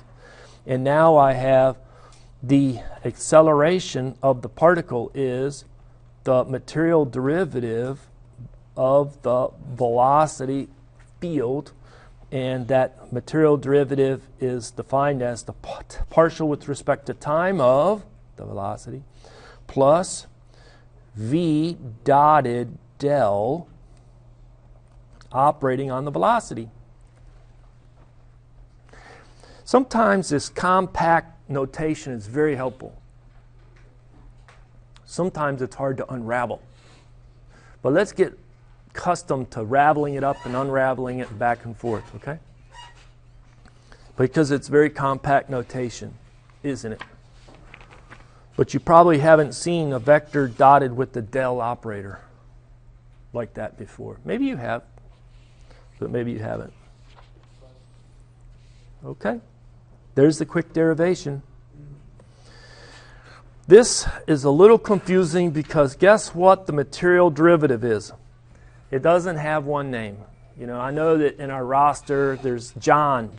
And now I have the acceleration of the particle is the material derivative of the velocity field. And that material derivative is defined as the partial with respect to time of the velocity plus v dotted del operating on the velocity. Sometimes this compact notation is very helpful. Sometimes it's hard to unravel. But let's get accustomed to raveling it up and unraveling it back and forth, okay? Because it's very compact notation, isn't it? But you probably haven't seen a vector dotted with the del operator like that before. Maybe you have, but maybe you haven't. Okay, there's the quick derivation. This is a little confusing because guess what the material derivative is? It doesn't have one name. I know that in our roster there's John,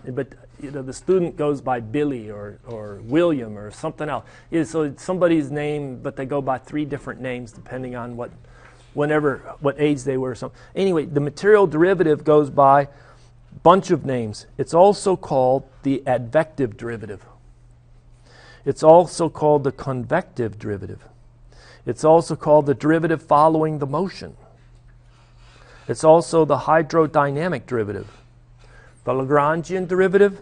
but the student goes by Billy or William or something else. So it's somebody's name, but they go by 3 different names depending on what age they were. So anyway, the material derivative goes by a bunch of names. It's also called the advective derivative. It's also called the convective derivative. It's also called the derivative following the motion. It's also the hydrodynamic derivative, the Lagrangian derivative,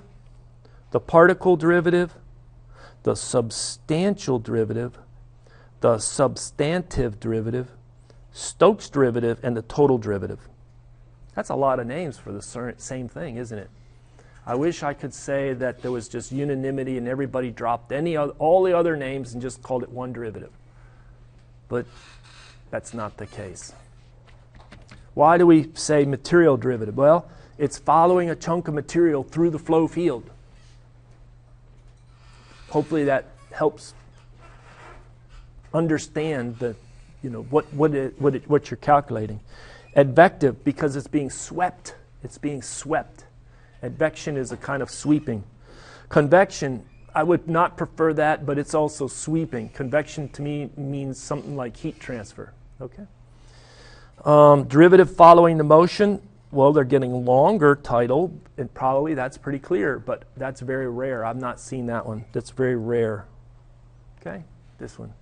the particle derivative, the substantial derivative, the substantive derivative, Stokes derivative, and the total derivative. That's a lot of names for the same thing, isn't it? I wish I could say that there was just unanimity and everybody dropped all the other names and just called it one derivative. But that's not the case. Why do we say material derivative? Well, it's following a chunk of material through the flow field. Hopefully that helps understand what you're calculating. Advective, because it's being swept. It's being swept. Advection is a kind of sweeping. Convection, I would not prefer that, but it's also sweeping. Convection to me means something like heat transfer. Okay. Derivative following the motion. Well, they're getting longer title, and probably that's pretty clear, but that's very rare. I've not seen that one. That's very rare. Okay, this one.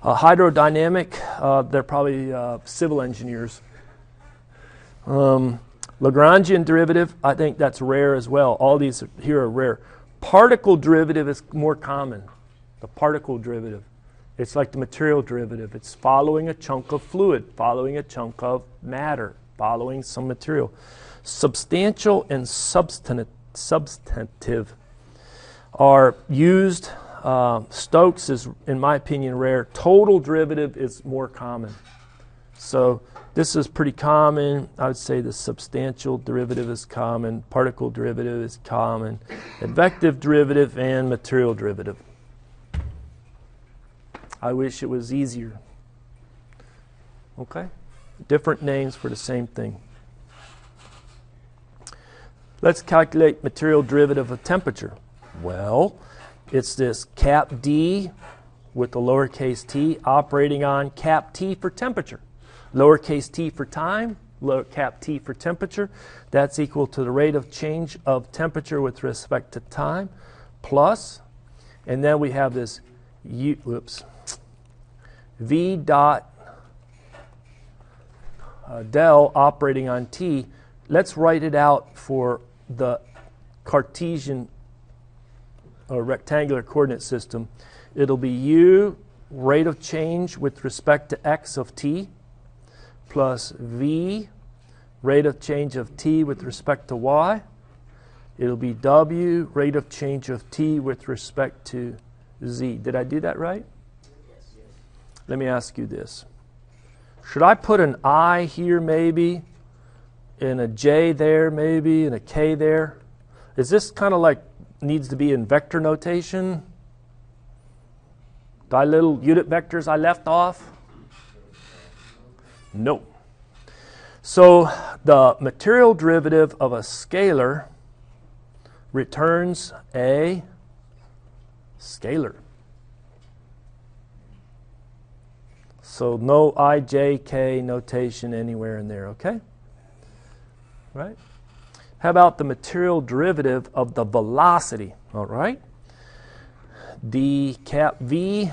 Hydrodynamic, they're probably civil engineers. Lagrangian derivative, I think that's rare as well. All these here are rare. Particle derivative is more common. The particle derivative. It's like the material derivative. It's following a chunk of fluid, following a chunk of matter, following some material. Substantial and substantive are used. Stokes is, in my opinion, rare. Total derivative is more common. So this is pretty common. I would say the substantial derivative is common. Particle derivative is common. Advective derivative and material derivative. I wish it was easier. Okay? Different names for the same thing. Let's calculate material derivative of temperature. Well, it's this cap D with the lowercase t operating on cap T for temperature. Lowercase t for time, cap T for temperature. That's equal to the rate of change of temperature with respect to time plus, and then we have this V dot del operating on T. Let's write it out for the Cartesian or rectangular coordinate system. It'll be U rate of change with respect to x of t plus V rate of change of t with respect to y. It'll be W rate of change of t with respect to z. Did I do that right? Let me ask you this. Should I put an I here maybe, and a J there maybe, and a K there? Is this kind of like needs to be in vector notation? The little unit vectors I left off? No. So the material derivative of a scalar returns a scalar. So no I, J, K notation anywhere in there, okay? Right? How about the material derivative of the velocity, all right? D cap V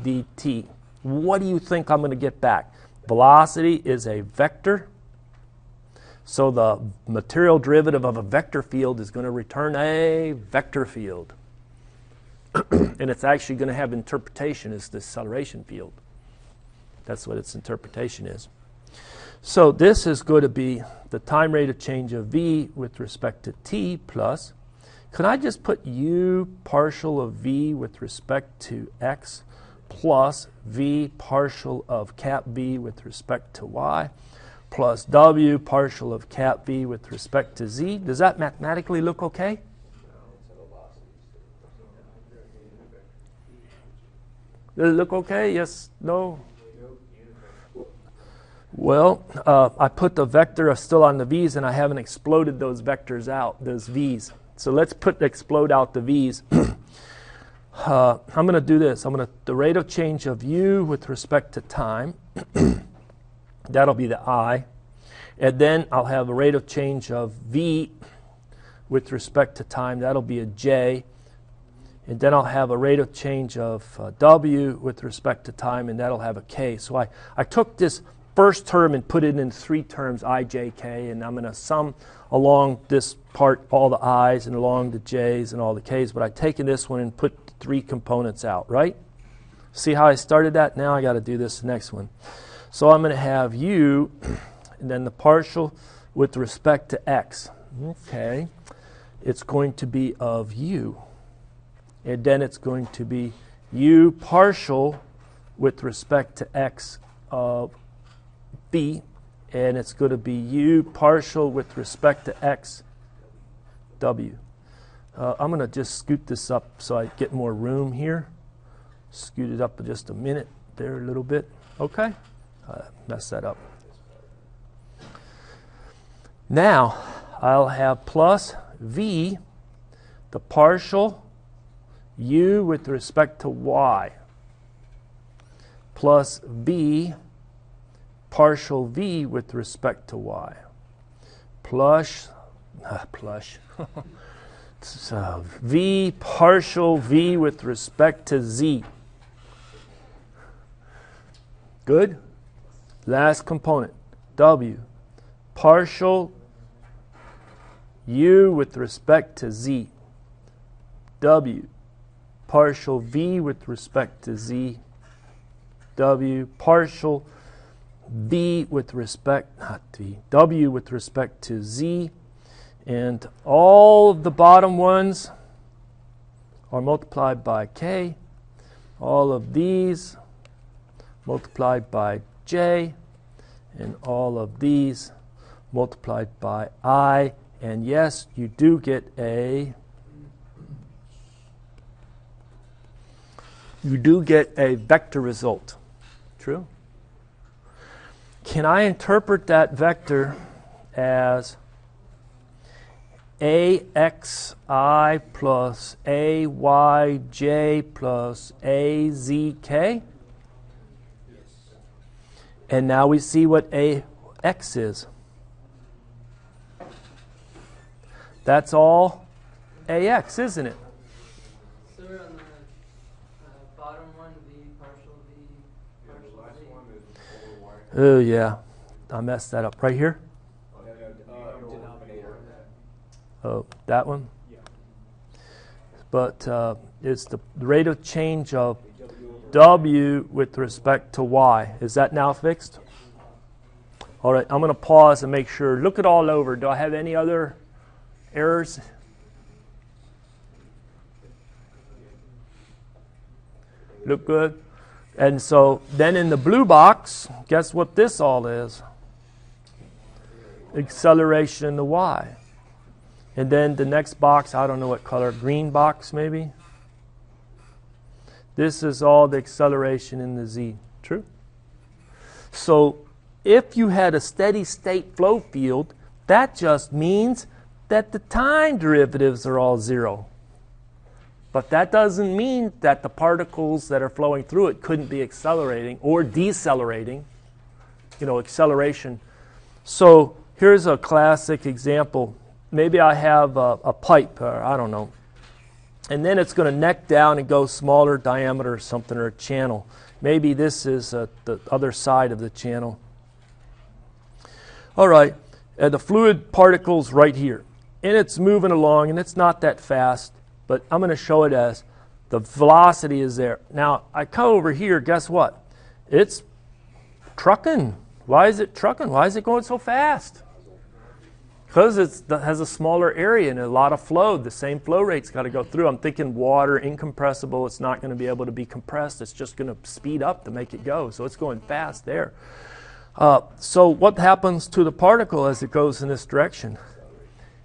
dt. What do you think I'm going to get back? Velocity is a vector. So the material derivative of a vector field is going to return a vector field. And it's actually going to have interpretation as the acceleration field. That's what its interpretation is. So this is going to be the time rate of change of V with respect to t plus, could I just put U partial of V with respect to x plus V partial of cap V with respect to y plus W partial of cap V with respect to z? Does that mathematically look okay? Does it look okay? Yes? No? Well, I put the vector still on the V's and I haven't exploded those vectors out, those V's. So let's explode out the V's. I'm going to do this. The rate of change of U with respect to time, that'll be the I. And then I'll have a rate of change of V with respect to time, that'll be a J. And then I'll have a rate of change of W with respect to time, and that'll have a K. So I took this first term and put it in three terms, I, J, K, and I'm going to sum along this part all the I's and along the J's and all the K's, but I've taken this one and put the three components out, right? See how I started that? Now I got to do this next one. So I'm going to have u, and then the partial with respect to x. Okay. It's going to be of u. And then it's going to be u partial with respect to x of v. And it's going to be u partial with respect to x w. I'm going to just scoot this up so I get more room here. Scoot it up just a minute there a little bit. Okay. Mess that up. Now, I'll have plus v, the partial u with respect to y, plus v, partial v with respect to y, plus so v partial v with respect to z. Good? Last component, w, partial u with respect to z, w, partial v with respect to z, w, partial v with respect, not v, w with respect to z, and all of the bottom ones are multiplied by k, all of these multiplied by j, and all of these multiplied by I, and yes, you do get a vector result. True? Can I interpret that vector as AXI plus AYJ plus AZK? And now we see what AX is. That's all AX, isn't it? Sir, on the bottom one, V partial Z. Oh, yeah. I messed that up. Right here? Oh, that one? But it's the rate of change of W with respect to Y. Is that now fixed? All right, I'm going to pause and make sure. Look it all over. Do I have any other errors? Look good? And so then in the blue box, guess what this all is? Acceleration in the Y. And then the next box, I don't know what color, green box maybe? This is all the acceleration in the Z. True? So if you had a steady state flow field, that just means that the time derivatives are all zero. But that doesn't mean that the particles that are flowing through it couldn't be accelerating or decelerating. Acceleration. So here's a classic example. Maybe I have a pipe, or I don't know. And then it's going to neck down and go smaller diameter or something, or a channel. Maybe this is the other side of the channel. All right, the fluid particle's right here. And it's moving along, and it's not that fast, but I'm going to show it as the velocity is there. Now, I come over here, guess what? It's trucking. Why is it trucking? Why is it going so fast? Because it has a smaller area and a lot of flow. The same flow rate's got to go through. I'm thinking water, incompressible. It's not going to be able to be compressed. It's just going to speed up to make it go. So it's going fast there. So what happens to the particle as it goes in this direction?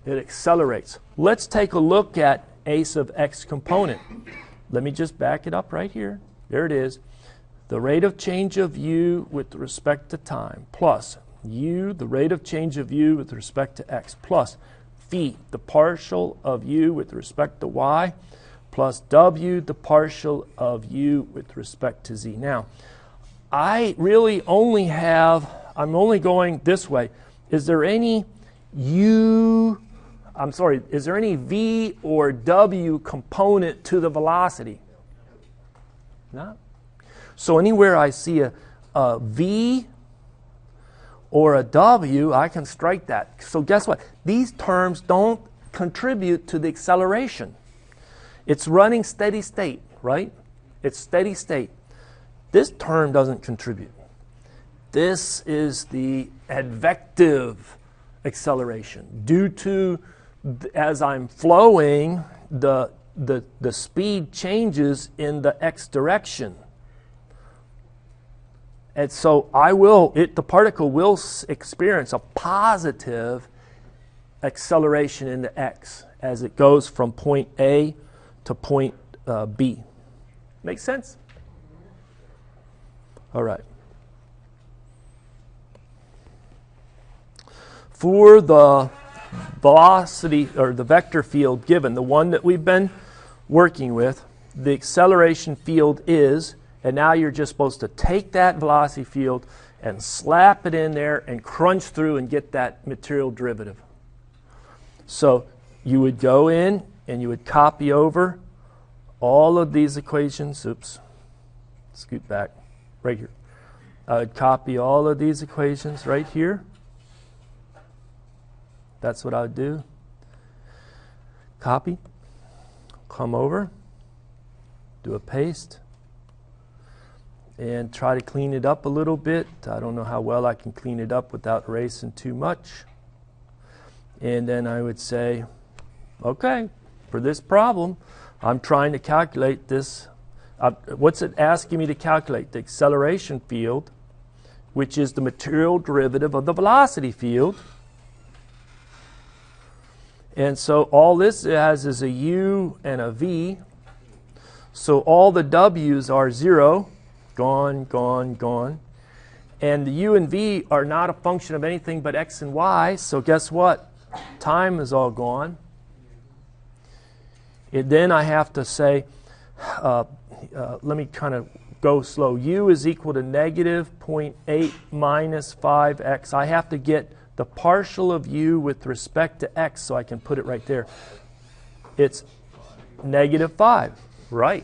It accelerates. Let's take a look at a sub x component. Let me just back it up right here. There it is. The rate of change of u with respect to time plus u, the rate of change of u with respect to x, plus phi, the partial of u with respect to y, plus w, the partial of u with respect to z. Now, I really only have, I'm only going this way. Is there any u, is there any v or w component to the velocity? No. So anywhere I see a v or a w, I can strike that. So guess what? These terms don't contribute to the acceleration. It's running steady state, right? It's steady state. This term doesn't contribute. This is the advective acceleration. Due to, as I'm flowing, the speed changes in the x direction. And so the particle will experience a positive acceleration in the x as it goes from point A to point B. Make sense? All right. For the velocity or the vector field given, the one that we've been working with, the acceleration field is, and now you're just supposed to take that velocity field and slap it in there and crunch through and get that material derivative. So you would go in and you would copy over all of these equations. Oops, scoot back, right here. I would copy all of these equations right here. That's what I would do. Copy, come over, do a paste, and try to clean it up a little bit. I don't know how well I can clean it up without erasing too much. And then I would say, okay, for this problem, I'm trying to calculate this. What's it asking me to calculate? The acceleration field, which is the material derivative of the velocity field. And so all this has is a u and a v. So all the w's are 0. Gone, gone, gone. And the u and v are not a function of anything but x and y. So guess what? Time is all gone. And then I have to say, let me kind of go slow. U is equal to negative 0.8 minus 5x. I have to get the partial of u with respect to x, so I can put it right there. It's negative 5, right?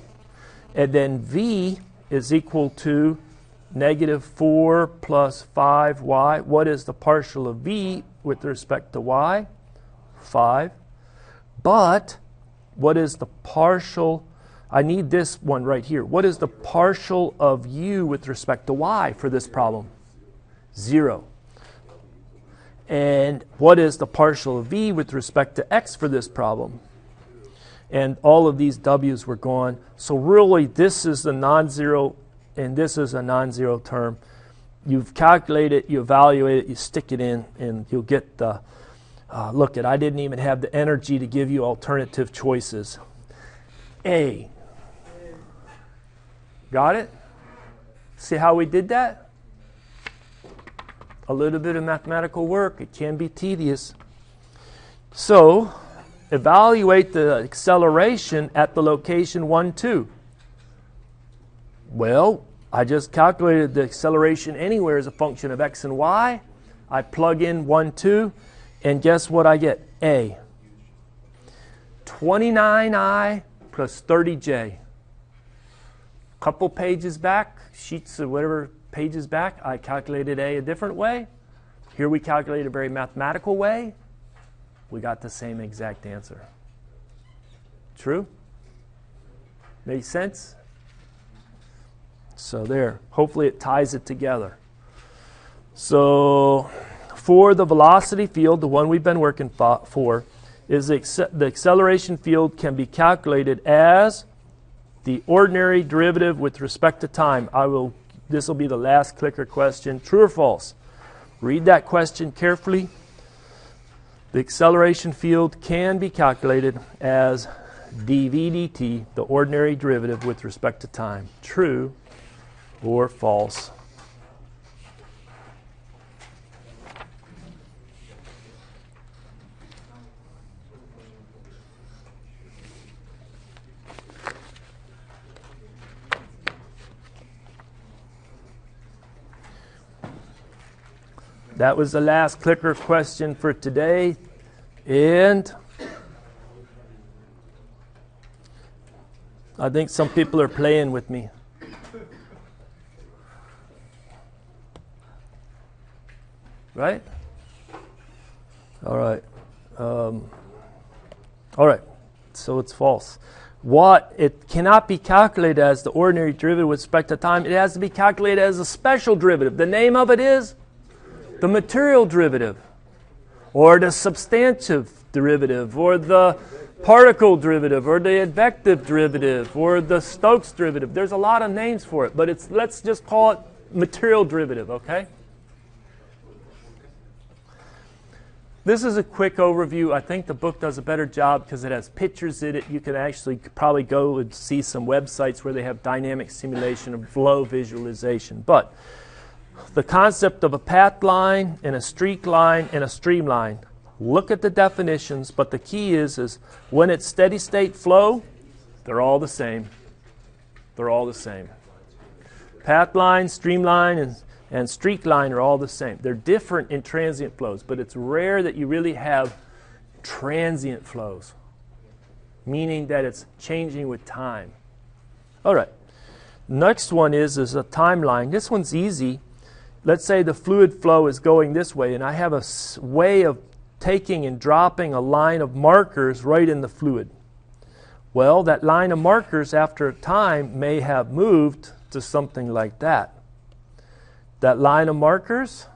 And then v is equal to negative 4 plus 5y. What is the partial of v with respect to y? 5. But what is the partial? I need this one right here. What is the partial of u with respect to y for this problem? 0. And what is the partial of v with respect to x for this problem? And all of these w's were gone. So really, this is the non-zero, and this is a non-zero term. You've calculated it, you evaluate it, you stick it in, and you'll get the, look at, I didn't even have the energy to give you alternative choices. A. Got it? See how we did that? A little bit of mathematical work. It can be tedious. So, evaluate the acceleration at the location 1, 2. Well, I just calculated the acceleration anywhere as a function of x and y. I plug in 1, 2, and guess what I get? A. 29i plus 30j. Couple pages back, sheets of whatever pages back, I calculated A a different way. Here we calculate a very mathematical way. We got the same exact answer. True? Make sense? So there. Hopefully it ties it together. So for the velocity field, the one we've been working for, is the acceleration field can be calculated as the ordinary derivative with respect to time. This will be the last clicker question. True or false? Read that question carefully. The acceleration field can be calculated as dv dt, the ordinary derivative with respect to time. True or false? That was the last clicker question for today. And I think some people are playing with me. Right? All right. All right. So it's false. it cannot be calculated as the ordinary derivative with respect to time. It has to be calculated as a special derivative. The name of it is the material derivative, or the substantive derivative, or the particle derivative, or the advective derivative, or the Stokes derivative. There's a lot of names for it, but let's just call it material derivative, okay? This is a quick overview. I think the book does a better job because it has pictures in it. You can actually probably go and see some websites where they have dynamic simulation of flow visualization. But the concept of a path line and a streak line and a streamline. Look at the definitions, but the key is when it's steady state flow, they're all the same. They're all the same. Path line, streamline, and streak line are all the same. They're different in transient flows, but it's rare that you really have transient flows, meaning that it's changing with time. All right. Next one is a timeline. This one's easy. Let's say the fluid flow is going this way, and I have a way of taking and dropping a line of markers right in the fluid. Well, that line of markers after a time may have moved to something like that. That line of markers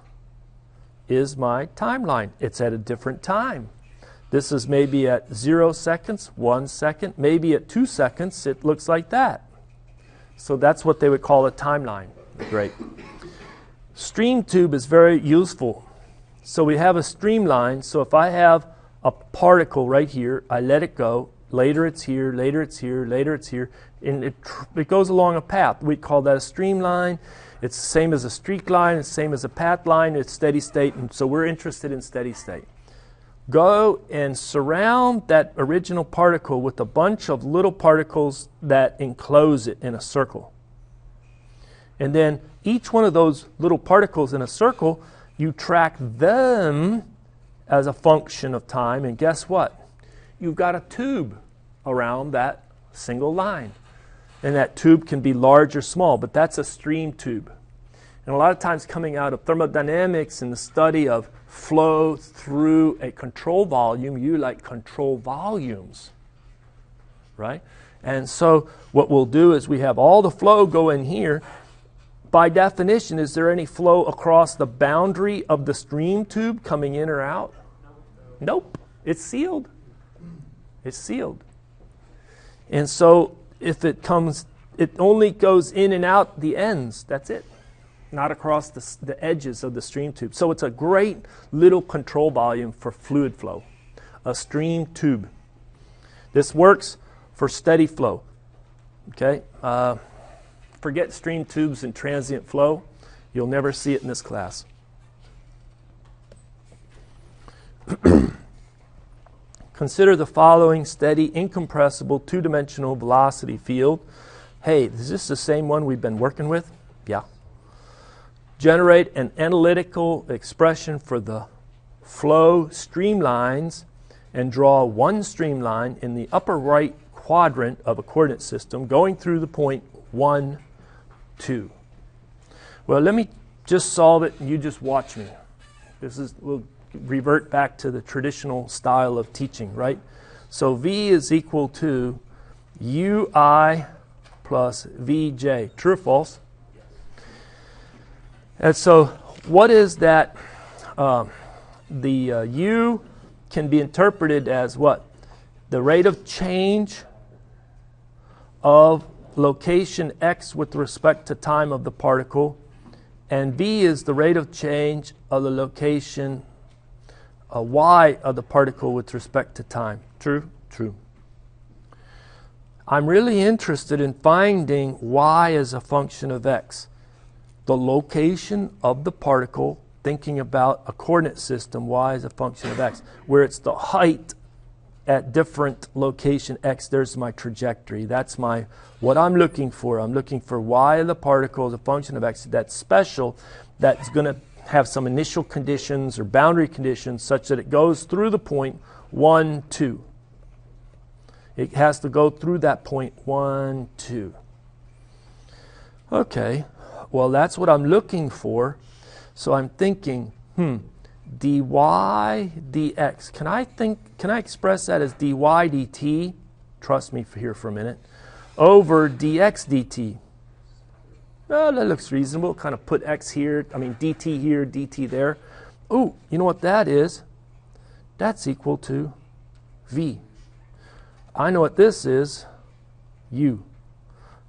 is my timeline. It's at a different time. This is maybe at 0 seconds, 1 second, maybe at 2 seconds, it looks like that. So that's what they would call a timeline. Great. Stream tube is very useful. So we have a streamline. So if I have a particle right here, I let it go. Later it's here, later it's here, later it's here. And it goes along a path. We call that a streamline. It's the same as a streak line. It's the same as a path line. It's steady state. And so we're interested in steady state. Go and surround that original particle with a bunch of little particles that enclose it in a circle. And then each one of those little particles in a circle, you track them as a function of time, and guess what? You've got a tube around that single line. And that tube can be large or small, but that's a stream tube. And a lot of times coming out of thermodynamics and the study of flow through a control volume, you like control volumes, right? And so what we'll do is we have all the flow go in here. By definition, is there any flow across the boundary of the stream tube coming in or out? Nope. It's sealed. It's sealed. And so if it comes, it only goes in and out the ends. That's it. Not across the edges of the stream tube. So it's a great little control volume for fluid flow. A stream tube. This works for steady flow. Okay? Forget stream tubes and transient flow. You'll never see it in this class. Consider the following steady, incompressible, two-dimensional velocity field. Hey, is this the same one we've been working with? Yeah. Generate an analytical expression for the flow streamlines and draw one streamline in the upper right quadrant of a coordinate system going through the point 1, 2. Well, let me just solve it and you just watch me. We'll revert back to the traditional style of teaching, right? So V is equal to UI plus VJ. True or false? And so what is that? The U can be interpreted as what? The rate of change of location x with respect to time of the particle, and v is the rate of change of the location y of the particle with respect to time. True? True. I'm really interested in finding y as a function of x. The location of the particle, thinking about a coordinate system, y as a function of x, where it's the height at different location x, there's my trajectory. That's what I'm looking for. I'm looking for y of the particle as a function of x that's special, that's going to have some initial conditions or boundary conditions such that it goes through the point 1, 2. It has to go through that point 1, 2. Okay, well that's what I'm looking for. So I'm thinking, dy dx. Can I express that as dy dt? trust me here for a minute, over dx dt. Well, that looks reasonable. Kind of put x here, dt here, dt there. Ooh, you know what that is? That's equal to v. I know what this is, u.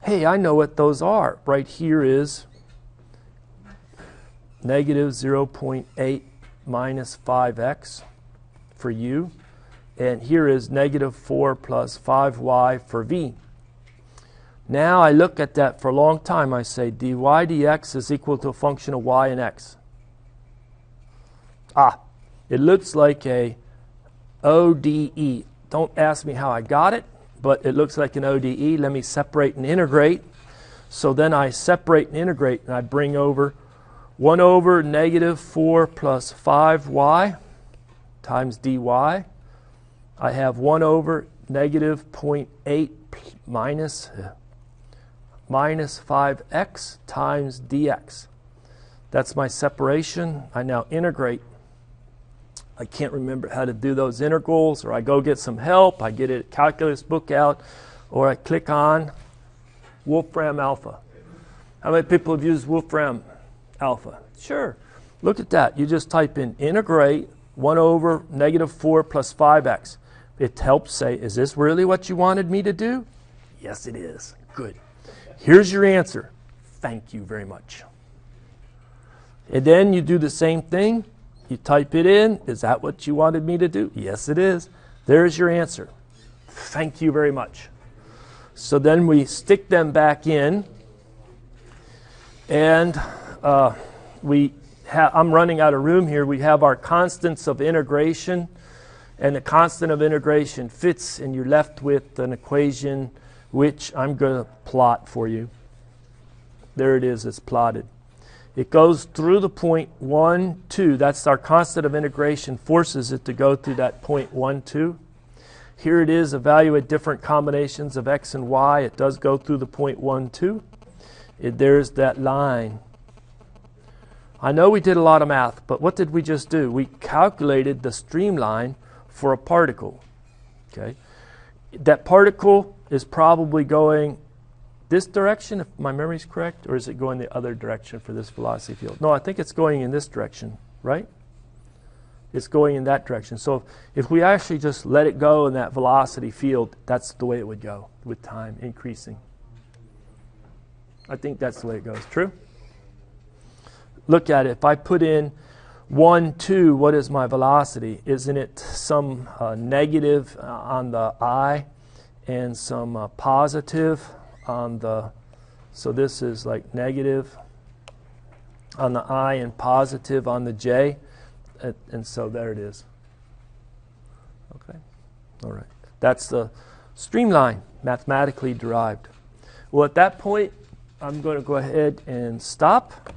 Hey, I know what those are. Right here is negative 0.8 minus 5x for u. And here is negative 4 plus 5y for v. Now I look at that for a long time. I say dy dx is equal to a function of y and x. It looks like a ODE. Don't ask me how I got it, but it looks like an ODE. Let me separate and integrate. So then I separate and integrate, and I bring over 1 over negative 4 plus 5y times dy. I have 1 over negative 0.8 minus 5x times dx. That's my separation. I now integrate. I can't remember how to do those integrals, or I go get some help. I get a calculus book out, or I click on Wolfram Alpha. How many people have used Wolfram Alpha? Sure. Look at that. You just type in integrate 1 over negative 4 plus 5x. It helps say, is this really what you wanted me to do? Yes, it is. Good. Here's your answer. Thank you very much. And then you do the same thing. You type it in. Is that what you wanted me to do? Yes, it is. There's your answer. Thank you very much. So then we stick them back in. And I'm running out of room here. We have our constants of integration. And the constant of integration fits, and you're left with an equation which I'm going to plot for you. There it is. It's plotted. It goes through the point 1, 2. That's our constant of integration, forces it to go through that point 1, 2. Here it is, evaluate different combinations of x and y. It does go through the point 1, 2. There's that line. I know we did a lot of math, but what did we just do? We calculated the streamline for a particle. Okay, that particle is probably going this direction, if my memory is correct, or is it going the other direction for this velocity field? No, I think it's going in this direction, right? It's going in that direction. So if we actually just let it go in that velocity field, that's the way it would go with time increasing. I think that's the way it goes. True? Look at it. If I put in 1, 2, what is my velocity? Isn't it some negative on the I and some positive on the, so this is like negative on the I and positive on the J, and so there it is. Okay, all right. That's the streamline, mathematically derived. Well, at that point, I'm going to go ahead and stop.